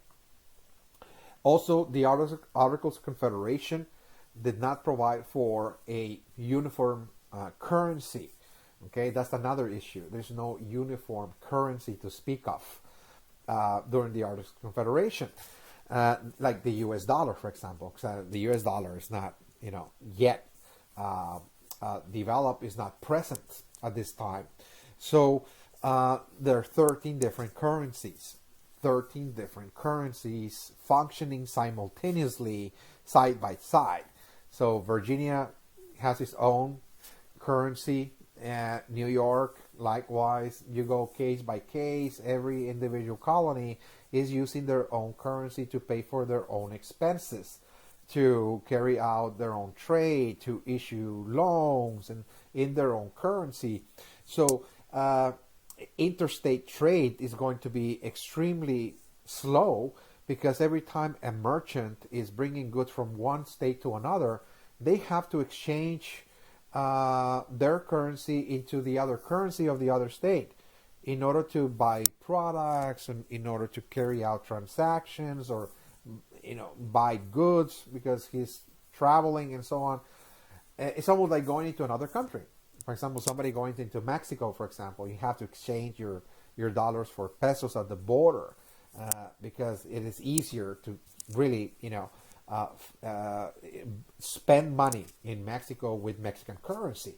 Also, the Articles of Confederation did not provide for a uniform currency. Okay, that's another issue. There's no uniform currency to speak of during the Articles of Confederation, like the U.S. dollar, for example. The U.S. dollar is not, yet developed, is not present at this time. So there are 13 different currencies. 13 different currencies functioning simultaneously side by side. So Virginia has its own currency, New York likewise. You go case by case. Every individual colony is using their own currency to pay for their own expenses, to carry out their own trade, to issue loans and in their own currency. So interstate trade is going to be extremely slow because every time a merchant is bringing goods from one state to another, they have to exchange their currency into the other currency of the other state in order to buy products and in order to carry out transactions or buy goods because he's traveling and so on. It's almost like going into another country. For example, somebody going into Mexico, for example, you have to exchange your dollars for pesos at the border because it is easier to really, spend money in Mexico with Mexican currency.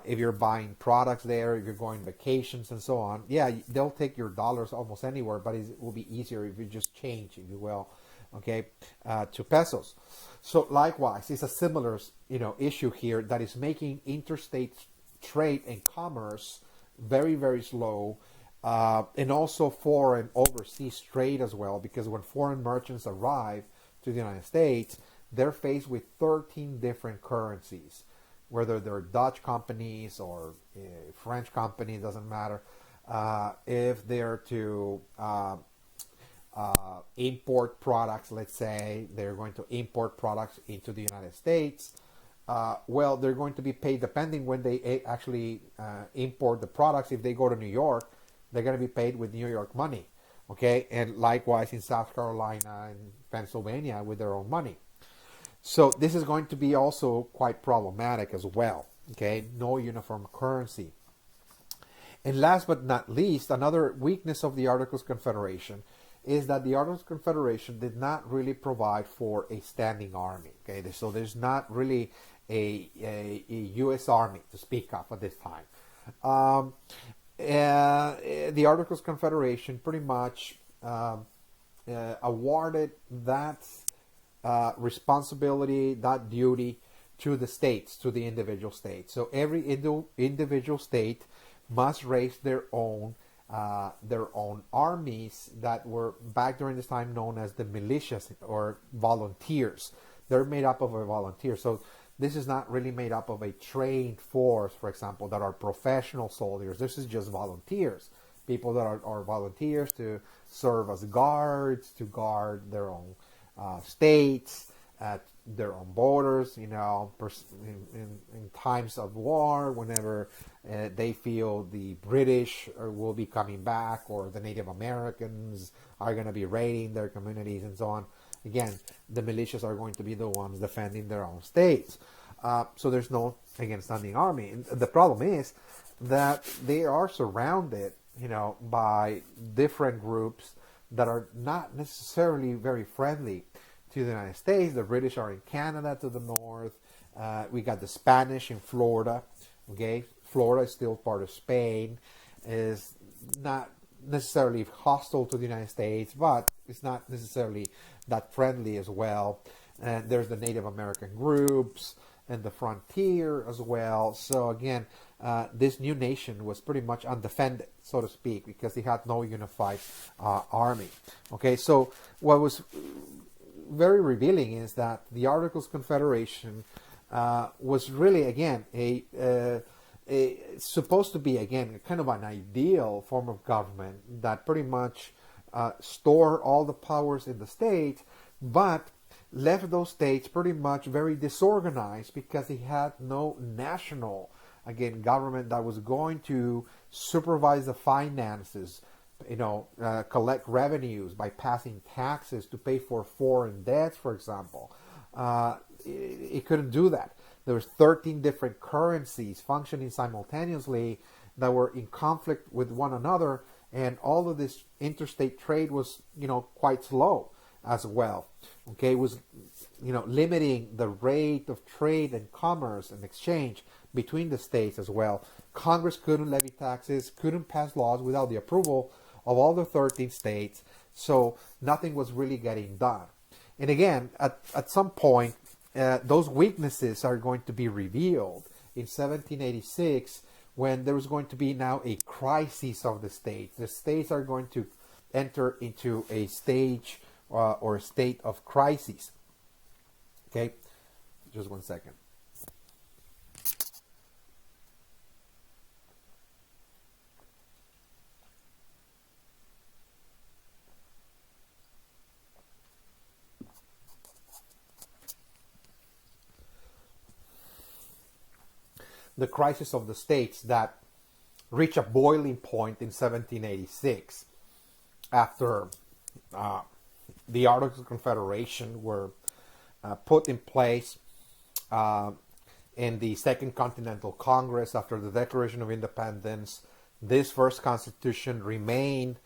If you're buying products there, if you're going vacations and so on, yeah, they'll take your dollars almost anywhere, but it will be easier if you just change, if you will, okay, to pesos. So likewise, it's a similar, issue here that is making interstate trade and commerce very, very slow, and also foreign overseas trade as well, because when foreign merchants arrive to the United States, they're faced with 13 different currencies, whether they're Dutch companies or French companies, doesn't matter. If they're to import products, let's say they're going to import products into the United States, well, they're going to be paid depending when they actually import the products. If they go to New York, they're going to be paid with New York money, okay? And likewise in South Carolina and Pennsylvania with their own money. So this is going to be also quite problematic as well, okay? No uniform currency. And last but not least, another weakness of the Articles of Confederation is that the Articles of Confederation did not really provide for a standing army. Okay, so there's not really a U.S. army to speak of at this time. The Articles of Confederation pretty much awarded that responsibility, that duty to the states, to the individual states. So every individual state must raise their own armies that were back during this time known as the militias or volunteers. They're made up of a volunteer. So this is not really made up of a trained force, for example, that are professional soldiers. This is just volunteers, people that are volunteers to serve as guards, to guard their own states, at their own borders, in times of war, whenever they feel the British will be coming back or the Native Americans are going to be raiding their communities and so on. Again, the militias are going to be the ones defending their own states. So there's no, again, standing army. And the problem is that they are surrounded, by different groups that are not necessarily very friendly to the United States. The British are in Canada to the north. We got the Spanish in Florida. Okay, Florida is still part of Spain. Is not necessarily hostile to the United States, but it's not necessarily that friendly as well. And there's the Native American groups and the frontier as well. So again, this new nation was pretty much undefended, so to speak, because it had no unified army. Okay, so what was very revealing is that the Articles of Confederation was really, again, supposed to be, again, kind of an ideal form of government that pretty much store all the powers in the state, but left those states pretty much very disorganized because he had no national, again, government that was going to supervise the finances, collect revenues by passing taxes to pay for foreign debts, for example. It couldn't do that. There was 13 different currencies functioning simultaneously that were in conflict with one another, and all of this interstate trade was, quite slow as well. Okay, it was, limiting the rate of trade and commerce and exchange between the states as well. Congress couldn't levy taxes, couldn't pass laws without the approval of all the 13 states, so nothing was really getting done. And again, at some point, those weaknesses are going to be revealed in 1786 when there is going to be now a crisis of the states. The states are going to enter into a stage or a state of crisis. Okay, just one second. The crisis of the states that reached a boiling point in 1786 after the Articles of Confederation were put in place in the Second Continental Congress after the Declaration of Independence. This first constitution remained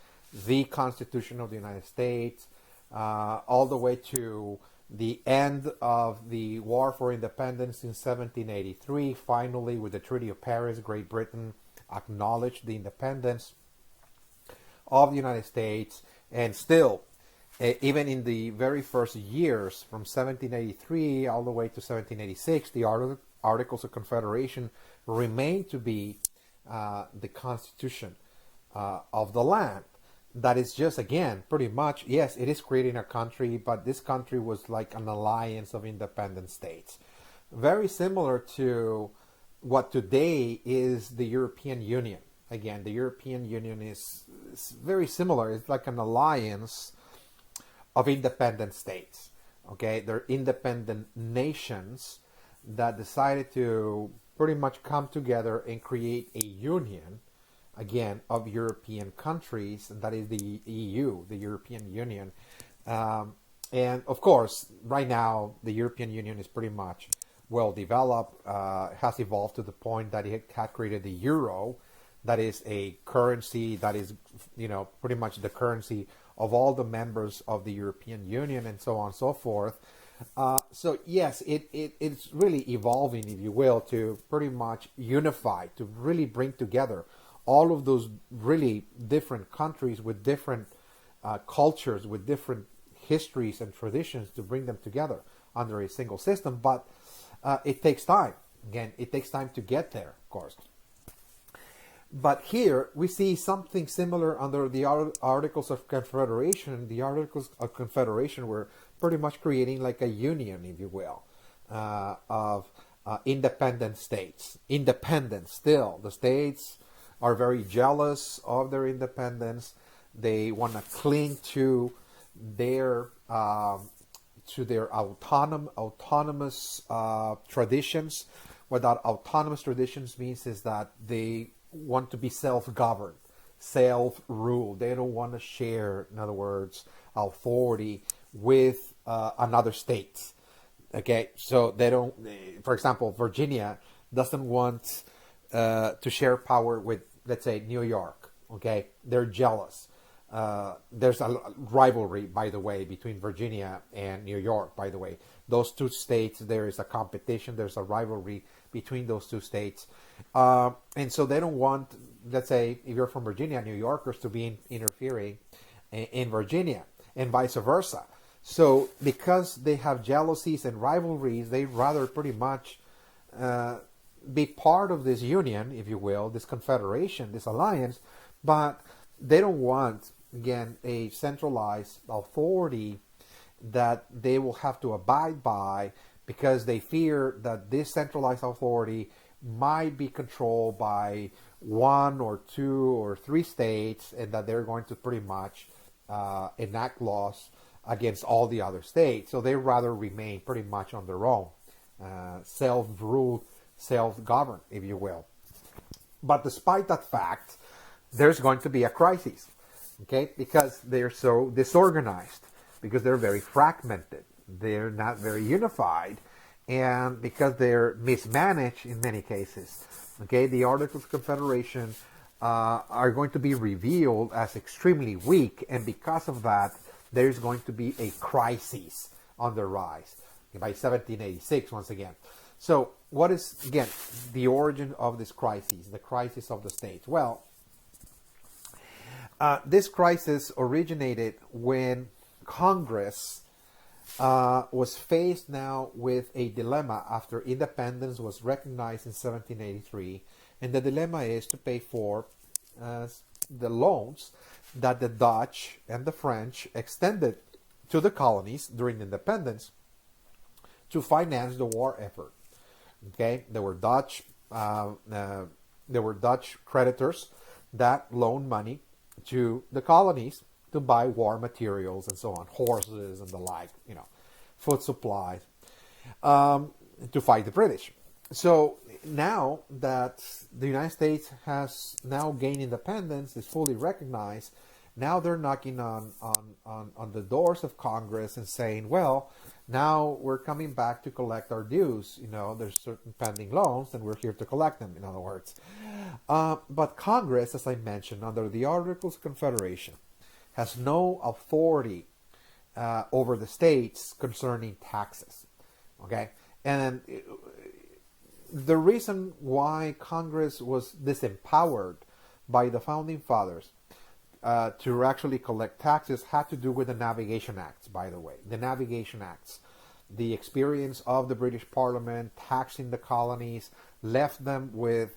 the Constitution of the United States all the way to the end of the War for Independence in 1783. Finally, with the Treaty of Paris, Great Britain acknowledged the independence of the United States. And still, even in the very first years, from 1783 all the way to 1786, the Articles of Confederation remained to be the Constitution of the land. That is just, again, pretty much, yes, it is creating a country, but this country was like an alliance of independent states. Very similar to what today is the European Union. Again, the European Union is very similar. It's like an alliance of independent states. Okay, they're independent nations that decided to pretty much come together and create a union, again, of European countries, and that is the EU, the European Union. And of course, right now, the European Union is pretty much well developed, has evolved to the point that it had created the euro, that is a currency that is, pretty much the currency of all the members of the European Union, and so on and so forth. So yes, it's really evolving, if you will, to pretty much unify, to really bring together all of those really different countries with different cultures, with different histories and traditions, to bring them together under a single system. But it takes time. Again, it takes time to get there, of course. But here we see something similar under the Articles of Confederation. The Articles of Confederation were pretty much creating like a union, if you will, of independent states. Independent still. The states are very jealous of their independence. They want to cling to their autonomous traditions. What that autonomous traditions means is that they want to be self-governed, self-ruled. They don't want to share, in other words, authority with another state. Okay, so they don't. For example, Virginia doesn't want to share power with, let's say, New York. Okay, they're jealous. There's a rivalry, by the way, between Virginia and New York. By the way, those two states, there is a competition. There's a rivalry between those two states, and so they don't want, let's say, if you're from Virginia, New Yorkers to be interfering in Virginia, and vice versa. So because they have jealousies and rivalries, they rather pretty much be part of this union, if you will, this confederation, this alliance, but they don't want, again, a centralized authority that they will have to abide by, because they fear that this centralized authority might be controlled by one or two or three states, and that they're going to pretty much enact laws against all the other states. So they rather remain pretty much on their own, self-ruled, self-governed, if you will. But despite that fact, there's going to be a crisis, okay? Because they're so disorganized, because they're very fragmented, they're not very unified, and because they're mismanaged in many cases. Okay, the Articles of Confederation are going to be revealed as extremely weak, and because of that, there's going to be a crisis on the rise by 1786 once again. So what is, again, the origin of this crisis, the crisis of the states? Well, this crisis originated when Congress was faced now with a dilemma after independence was recognized in 1783, and the dilemma is to pay for the loans that the Dutch and the French extended to the colonies during independence to finance the war effort. Okay, there were Dutch creditors that loaned money to the colonies to buy war materials and so on, horses and the like, food supplies, to fight the British. So now that the United States has now gained independence, is fully recognized, now they're knocking on the doors of Congress and saying, well, now we're coming back to collect our dues. There's certain pending loans, and we're here to collect them, in other words. But Congress, as I mentioned, under the Articles of Confederation, has no authority over the states concerning taxes. Okay? And the reason why Congress was disempowered by the Founding Fathers to actually collect taxes had to do with the Navigation Acts, by the way. The Navigation Acts. The experience of the British Parliament taxing the colonies left them with,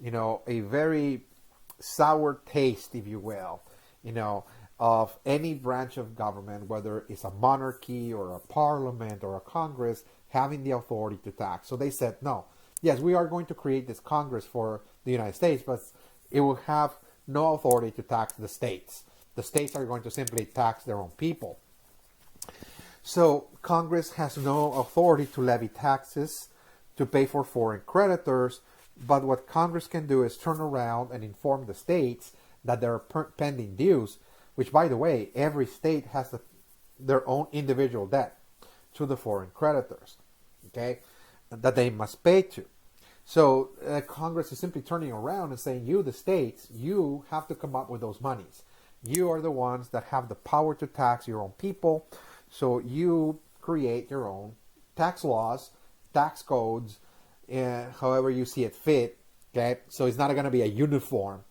a very sour taste, if you will, of any branch of government, whether it's a monarchy or a parliament or a Congress, having the authority to tax. So they said, no, yes, we are going to create this Congress for the United States, but it will have no authority to tax the states. The states are going to simply tax their own people. So Congress has no authority to levy taxes, to pay for foreign creditors, but what Congress can do is turn around and inform the states that there are pending dues, which, by the way, every state has their own individual debt to the foreign creditors, okay, that they must pay to. So Congress is simply turning around and saying, you, the states, you have to come up with those monies. You are the ones that have the power to tax your own people. So you create your own tax laws, tax codes, however you see it fit. Okay, so it's not going to be a uniform,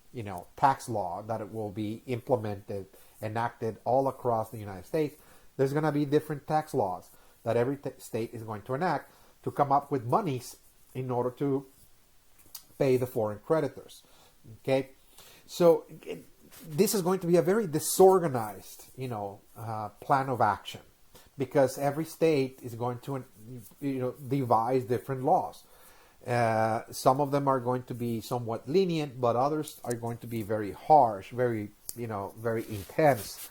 tax law that it will be implemented, enacted all across the United States. There's going to be different tax laws that every state is going to enact to come up with monies in order to pay the foreign creditors. Okay, so this is going to be a very disorganized, plan of action, because every state is going to, devise different laws. Some of them are going to be somewhat lenient, but others are going to be very harsh, very intense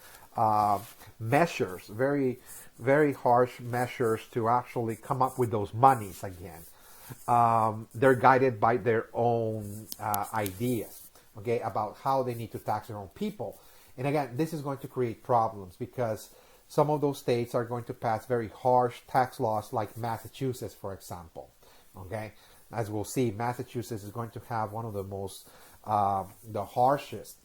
measures, very, very harsh measures to actually come up with those monies again. They're guided by their own ideas, okay, about how they need to tax their own people. And again, this is going to create problems because some of those states are going to pass very harsh tax laws, like Massachusetts, for example. Okay, as we'll see, Massachusetts is going to have one of the most, the harshest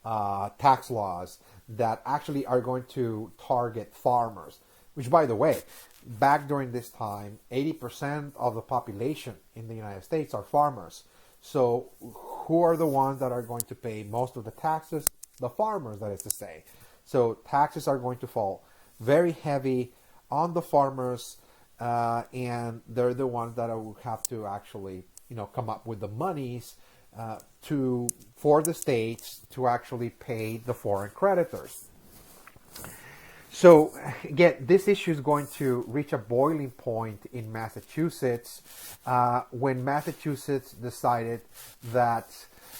tax laws that actually are going to target farmers. Which, by the way, back during this time, 80% of the population in the United States are farmers. So who are the ones that are going to pay most of the taxes? The farmers, that is to say. So taxes are going to fall very heavy on the farmers, and they're the ones that will have to actually, come up with the monies for the states to actually pay the foreign creditors. So again, this issue is going to reach a boiling point in Massachusetts when Massachusetts decided that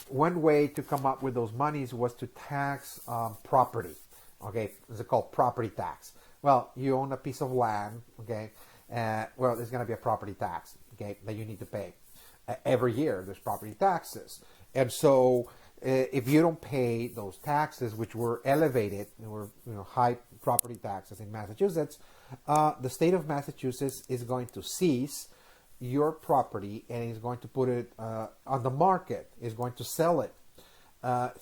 one way to come up with those monies was to tax property. Okay, it's called property tax. Well, you own a piece of land. Okay, well, there's going to be a property tax. Okay, that you need to pay every year. There's property taxes, and so if you don't pay those taxes, which were elevated, were high property taxes in Massachusetts, the state of Massachusetts is going to seize your property and is going to put it on the market. Is going to sell it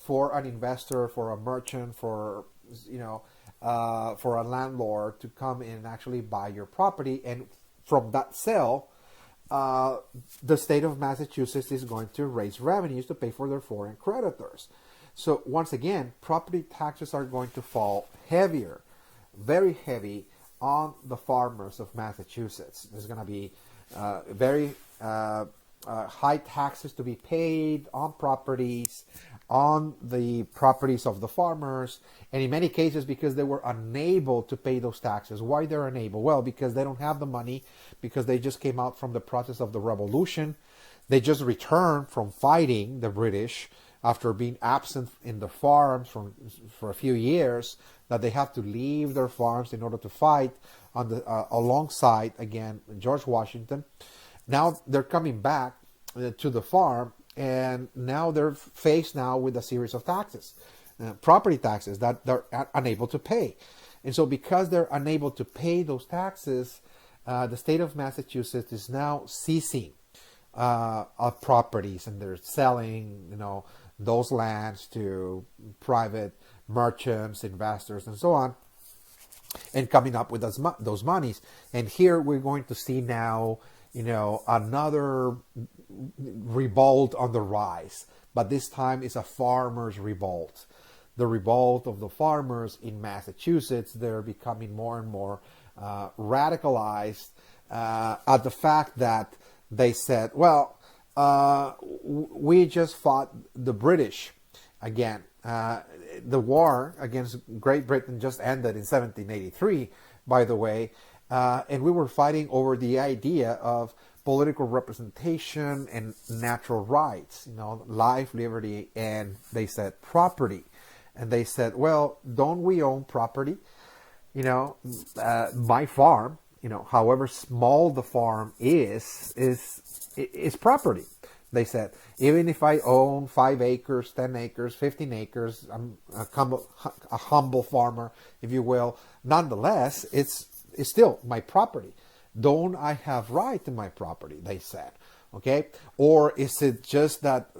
for an investor, for a merchant, for a landlord to come in and actually buy your property. And from that sale, the state of Massachusetts is going to raise revenues to pay for their foreign creditors. So once again, property taxes are going to fall heavier, very heavy, on the farmers of Massachusetts. There's going to be very high taxes to be paid on properties, on the properties of the farmers, and in many cases because they were unable to pay those taxes. Why they're unable? Well, because they don't have the money, because they just came out from the process of the revolution. They just returned from fighting the British after being absent in the farms for a few years, that they have to leave their farms in order to fight on the alongside, again, George Washington. Now they're coming back to the farm, and now they're faced now with a series of taxes, property taxes that they're unable to pay. And so because they're unable to pay those taxes, the state of Massachusetts is now seizing properties, and they're selling, those lands to private merchants, investors, and so on, and coming up with those monies. And here we're going to see now, another revolt on the rise, but this time it's a farmers' revolt. The revolt of the farmers in Massachusetts. They're becoming more and more radicalized at the fact that they said, well, we just fought the British again. The war against Great Britain just ended in 1783, by the way, and we were fighting over the idea of political representation and natural rights, life, liberty, and they said property. And they said, well, don't we own property? My farm, however small the farm is property. They said, even if I own 5 acres, 10 acres, 15 acres, I'm a humble farmer, if you will, nonetheless, it's still my property. Don't I have right to my property? They said. Okay, or is it just that,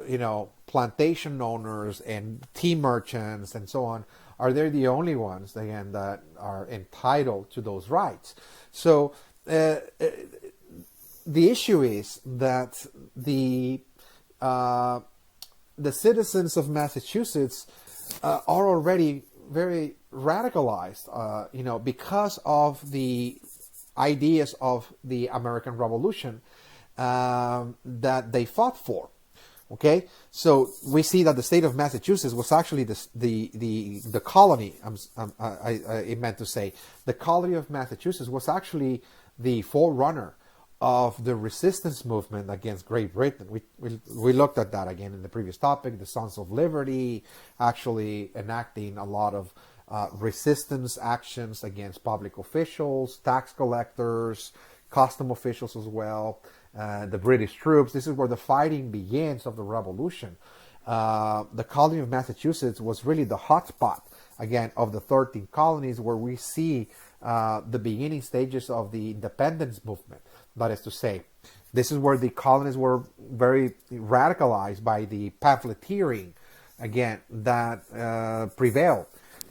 plantation owners and tea merchants and so on, are they the only ones, again, that are entitled to those rights? So the issue is that the citizens of Massachusetts are already very radicalized, because of the ideas of the American Revolution that they fought for. Okay, so we see that the state of Massachusetts was actually the colony. I meant to say the colony of Massachusetts was actually the forerunner of the resistance movement against Great Britain. We looked at that again in the previous topic. The Sons of Liberty actually enacting a lot of resistance actions against public officials, tax collectors, custom officials as well. The British troops. This is where the fighting begins of the revolution. The colony of Massachusetts was really the hotspot, again, of the 13 colonies, where we see the beginning stages of the independence movement. That is to say, this is where the colonies were very radicalized by the pamphleteering, again, that prevailed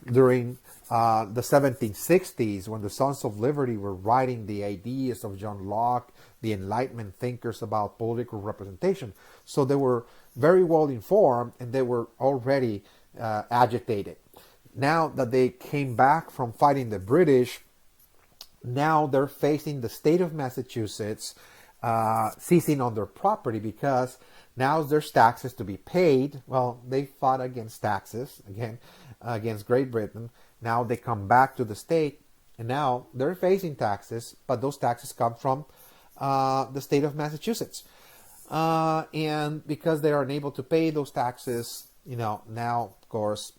during the 1760s, when the Sons of Liberty were writing the ideas of John Locke, the Enlightenment thinkers about political representation. So they were very well informed, and they were already agitated. Now that they came back from fighting the British, now they're facing the state of Massachusetts seizing on their property, because now there's taxes to be paid. Well, they fought against taxes, again, against Great Britain. Now they come back to the state, and now they're facing taxes, but those taxes come from the state of Massachusetts. And because they are unable to pay those taxes, now, of course,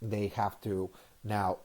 they have to now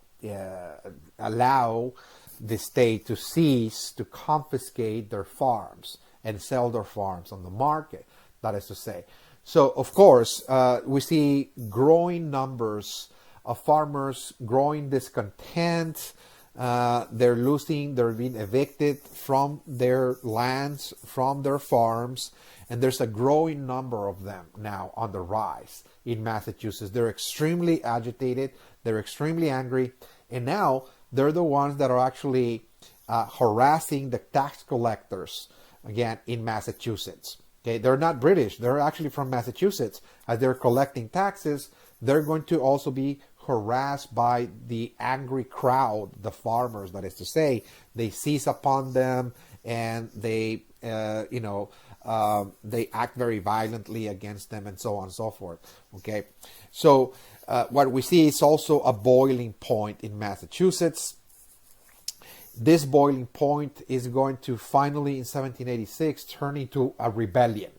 allow the state to seize, to confiscate their farms and sell their farms on the market, that is to say. So, of course, we see growing numbers of farmers, growing discontent. They're being evicted from their lands, from their farms, and there's a growing number of them now on the rise in Massachusetts. They're extremely agitated, they're extremely angry, and now they're the ones that are actually harassing the tax collectors, again, in Massachusetts. Okay, they're not British, they're actually from Massachusetts. As they're collecting taxes, they're going to also be harassed by the angry crowd, the farmers, that is to say. They seize upon them, and they they act very violently against them, and so on and so forth. Okay, so what we see is also a boiling point in Massachusetts. This boiling point is going to finally, in 1786, turn into a rebellion.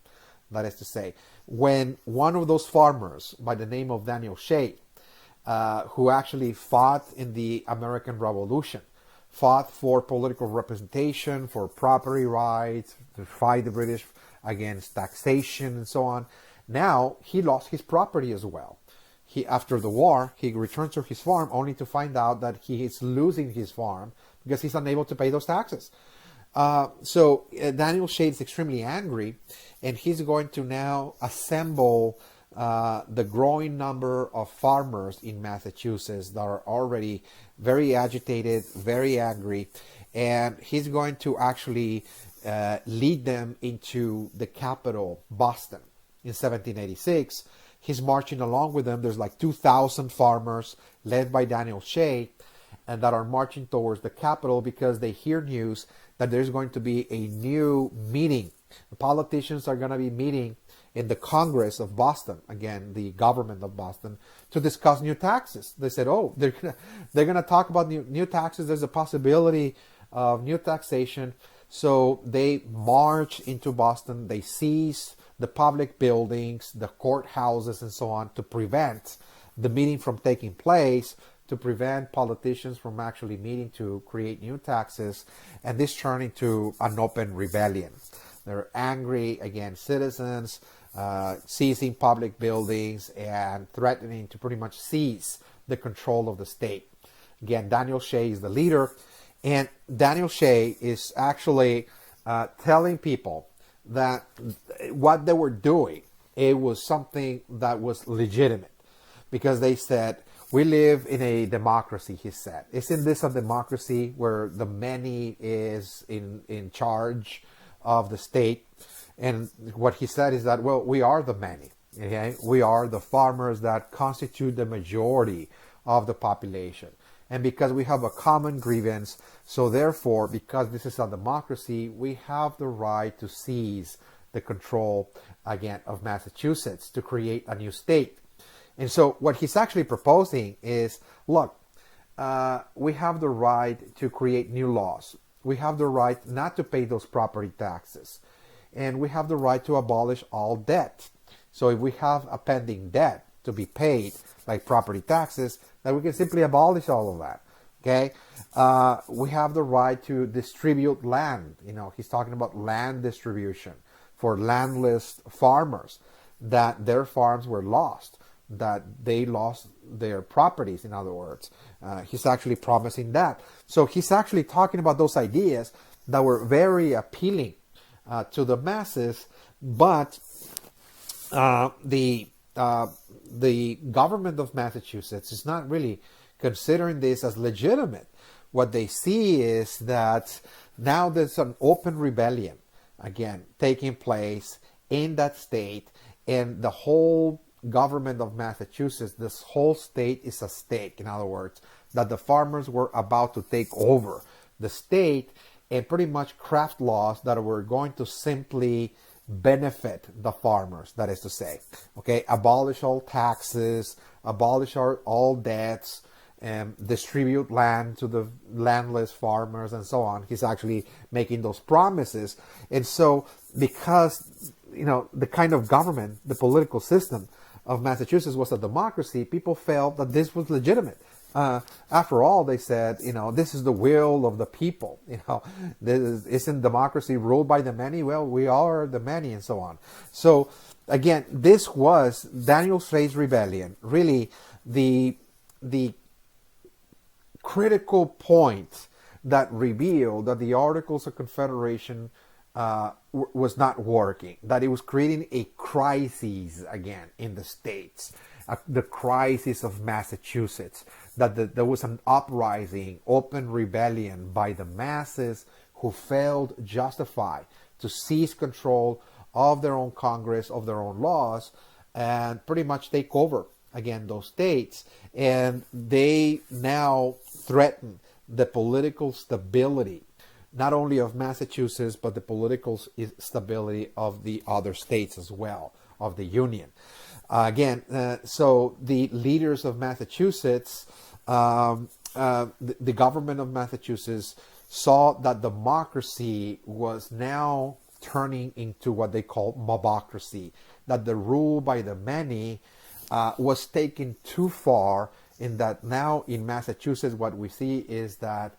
That is to say, when one of those farmers by the name of Daniel Shays, who actually fought in the American Revolution, fought for political representation, for property rights, to fight the British against taxation and so on. Now he lost his property as well. After the war, he returns to his farm only to find out that he is losing his farm because he's unable to pay those taxes. So Daniel Shays is extremely angry, and he's going to now assemble the growing number of farmers in Massachusetts that are already very agitated, very angry, and he's going to actually lead them into the capital, Boston, in 1786. He's marching along with them. There's like 2,000 farmers led by Daniel Shays, and that are marching towards the capital because they hear news that there's going to be a new meeting. The politicians are going to be meeting in the Congress of Boston, again, the government of Boston, to discuss new taxes. They said, oh, they're gonna talk about new taxes. There's a possibility of new taxation. So they march into Boston. They seize the public buildings, the courthouses, and so on, to prevent the meeting from taking place, to prevent politicians from actually meeting to create new taxes. And this turned into an open rebellion. They're angry against citizens, seizing public buildings and threatening to pretty much seize the control of the state. Again, Daniel Shays is the leader, and Daniel Shays is actually telling people that what they were doing, it was something that was legitimate, because they said, we live in a democracy, he said. Isn't this a democracy where the many is in charge of the state? And what he said is that, well, we are the many. Okay? We are the farmers that constitute the majority of the population. And because we have a common grievance, so therefore, because this is a democracy, we have the right to seize the control, again, of Massachusetts to create a new state. And so what he's actually proposing is, look, we have the right to create new laws. We have the right not to pay those property taxes. And we have the right to abolish all debt. So if we have a pending debt to be paid, like property taxes, then we can simply abolish all of that. Okay? We have the right to distribute land. You know, he's talking about land distribution for landless farmers, that their farms were lost, that they lost their properties, in other words. He's actually promising that. So he's actually talking about those ideas that were very appealing to the masses, but the government of Massachusetts is not really considering this as legitimate. What they see is that now there's an open rebellion, again, taking place in that state, and the whole government of Massachusetts, this whole state is at stake. In other words, that the farmers were about to take over the state and pretty much craft laws that were going to simply benefit the farmers, that is to say, okay, abolish all taxes, abolish all debts, and distribute land to the landless farmers and so on. He's actually making those promises. And so because, you know, the kind of government, the political system of Massachusetts was a democracy, people felt that this was legitimate. After all, they said, you know, this is the will of the people. You know, isn't democracy ruled by the many? Well, we are the many, and so on. So again, this was Daniel Shays' rebellion, really the critical point that revealed that the Articles of Confederation was not working, that it was creating a crisis again in the states, the crisis of Massachusetts, that there was an uprising, open rebellion by the masses who felt justified to seize control of their own Congress, of their own laws, and pretty much take over again those states. And they now threaten the political stability, not only of Massachusetts, but the political stability of the other states as well, of the Union. So the leaders of Massachusetts, the government of Massachusetts saw that democracy was now turning into what they call mobocracy, that the rule by the many was taken too far, in that now in Massachusetts what we see is that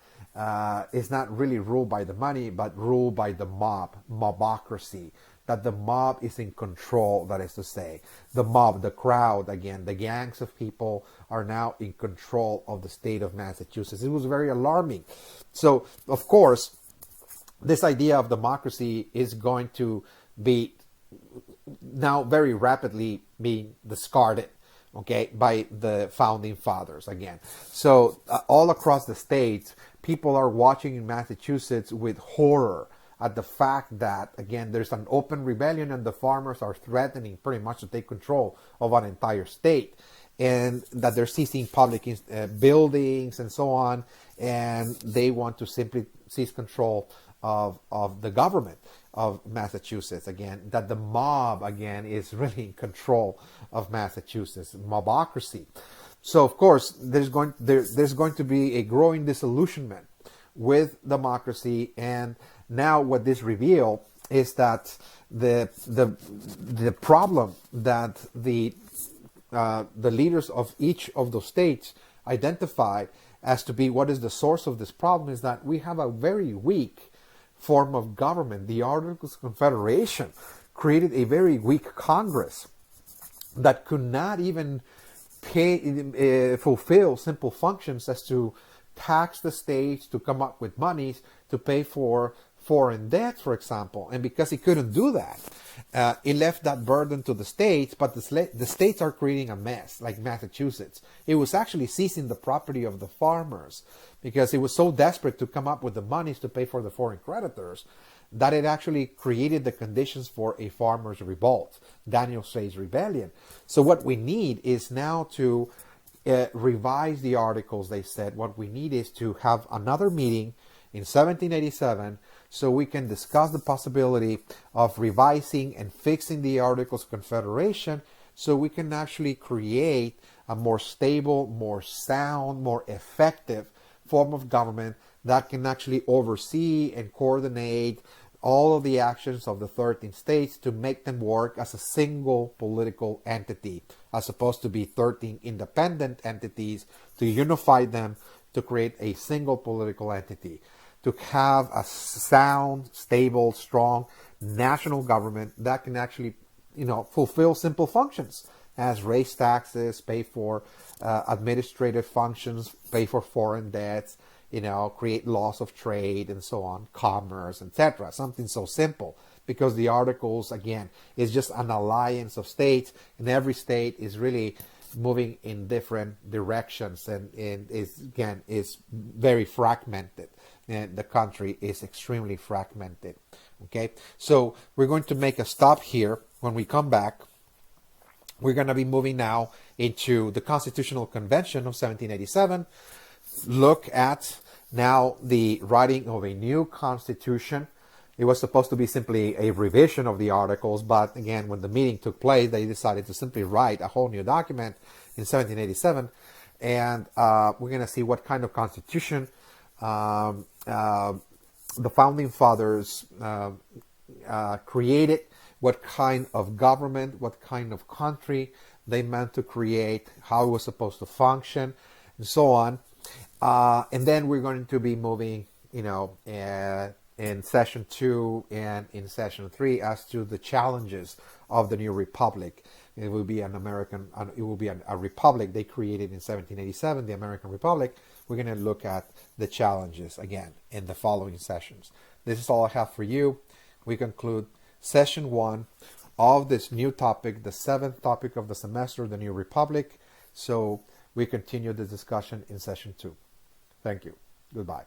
it's not really ruled by the money, but ruled by the mob, mobocracy, that the mob is in control, that is to say. The mob, the crowd, again, the gangs of people are now in control of the state of Massachusetts. It was very alarming. So, of course, this idea of democracy is going to be now very rapidly being discarded, okay, by the founding fathers again. So all across the states, people are watching in Massachusetts with horror at the fact that, again, there's an open rebellion and the farmers are threatening pretty much to take control of an entire state, and that they're seizing public buildings and so on, and they want to simply seize control of the government of Massachusetts, again, that the mob, again, is really in control of Massachusetts, mobocracy. So, of course, there's going to be a growing disillusionment with democracy, and now what this reveals is that the problem that the leaders of each of those states identified as to be what is the source of this problem is that we have a very weak form of government. The Articles of Confederation created a very weak Congress that could not even fulfill simple functions as to tax the states, to come up with monies to pay for foreign debt, for example. And because he couldn't do that, it left that burden to the states, but the states are creating a mess, like Massachusetts. It was actually seizing the property of the farmers because it was so desperate to come up with the monies to pay for the foreign creditors that it actually created the conditions for a farmers' revolt, Daniel Shays rebellion. So what we need is now to revise the articles, they said. What we need is to have another meeting in 1787 so we can discuss the possibility of revising and fixing the Articles of Confederation so we can actually create a more stable, more sound, more effective form of government that can actually oversee and coordinate all of the actions of the 13 states to make them work as a single political entity, as opposed to be 13 independent entities, to unify them to create a single political entity, to have a sound, stable, strong national government that can actually, fulfill simple functions as raise taxes, pay for administrative functions, pay for foreign debts, create laws of trade and so on, commerce, etc. Something so simple, because the Articles, again, is just an alliance of states, and every state is really moving in different directions, and is very fragmented, and the country is extremely fragmented. Okay, so we're going to make a stop here. When we come back, we're going to be moving now into the Constitutional Convention of 1787, look at now the writing of a new constitution. It was supposed to be simply a revision of the Articles, but again, when the meeting took place, they decided to simply write a whole new document in 1787, and we're going to see what kind of constitution the Founding Fathers created, what kind of government, what kind of country they meant to create, how it was supposed to function, and so on. And then we're going to be moving, in session 2 and in session 3 as to the challenges of the new republic. It will be a republic they created in 1787, the American Republic. We're going to look at the challenges again in the following sessions. This is all I have for you. We conclude session 1 of this new topic, the 7th topic of the semester, the new republic. So we continue the discussion in session 2. Thank you. Goodbye.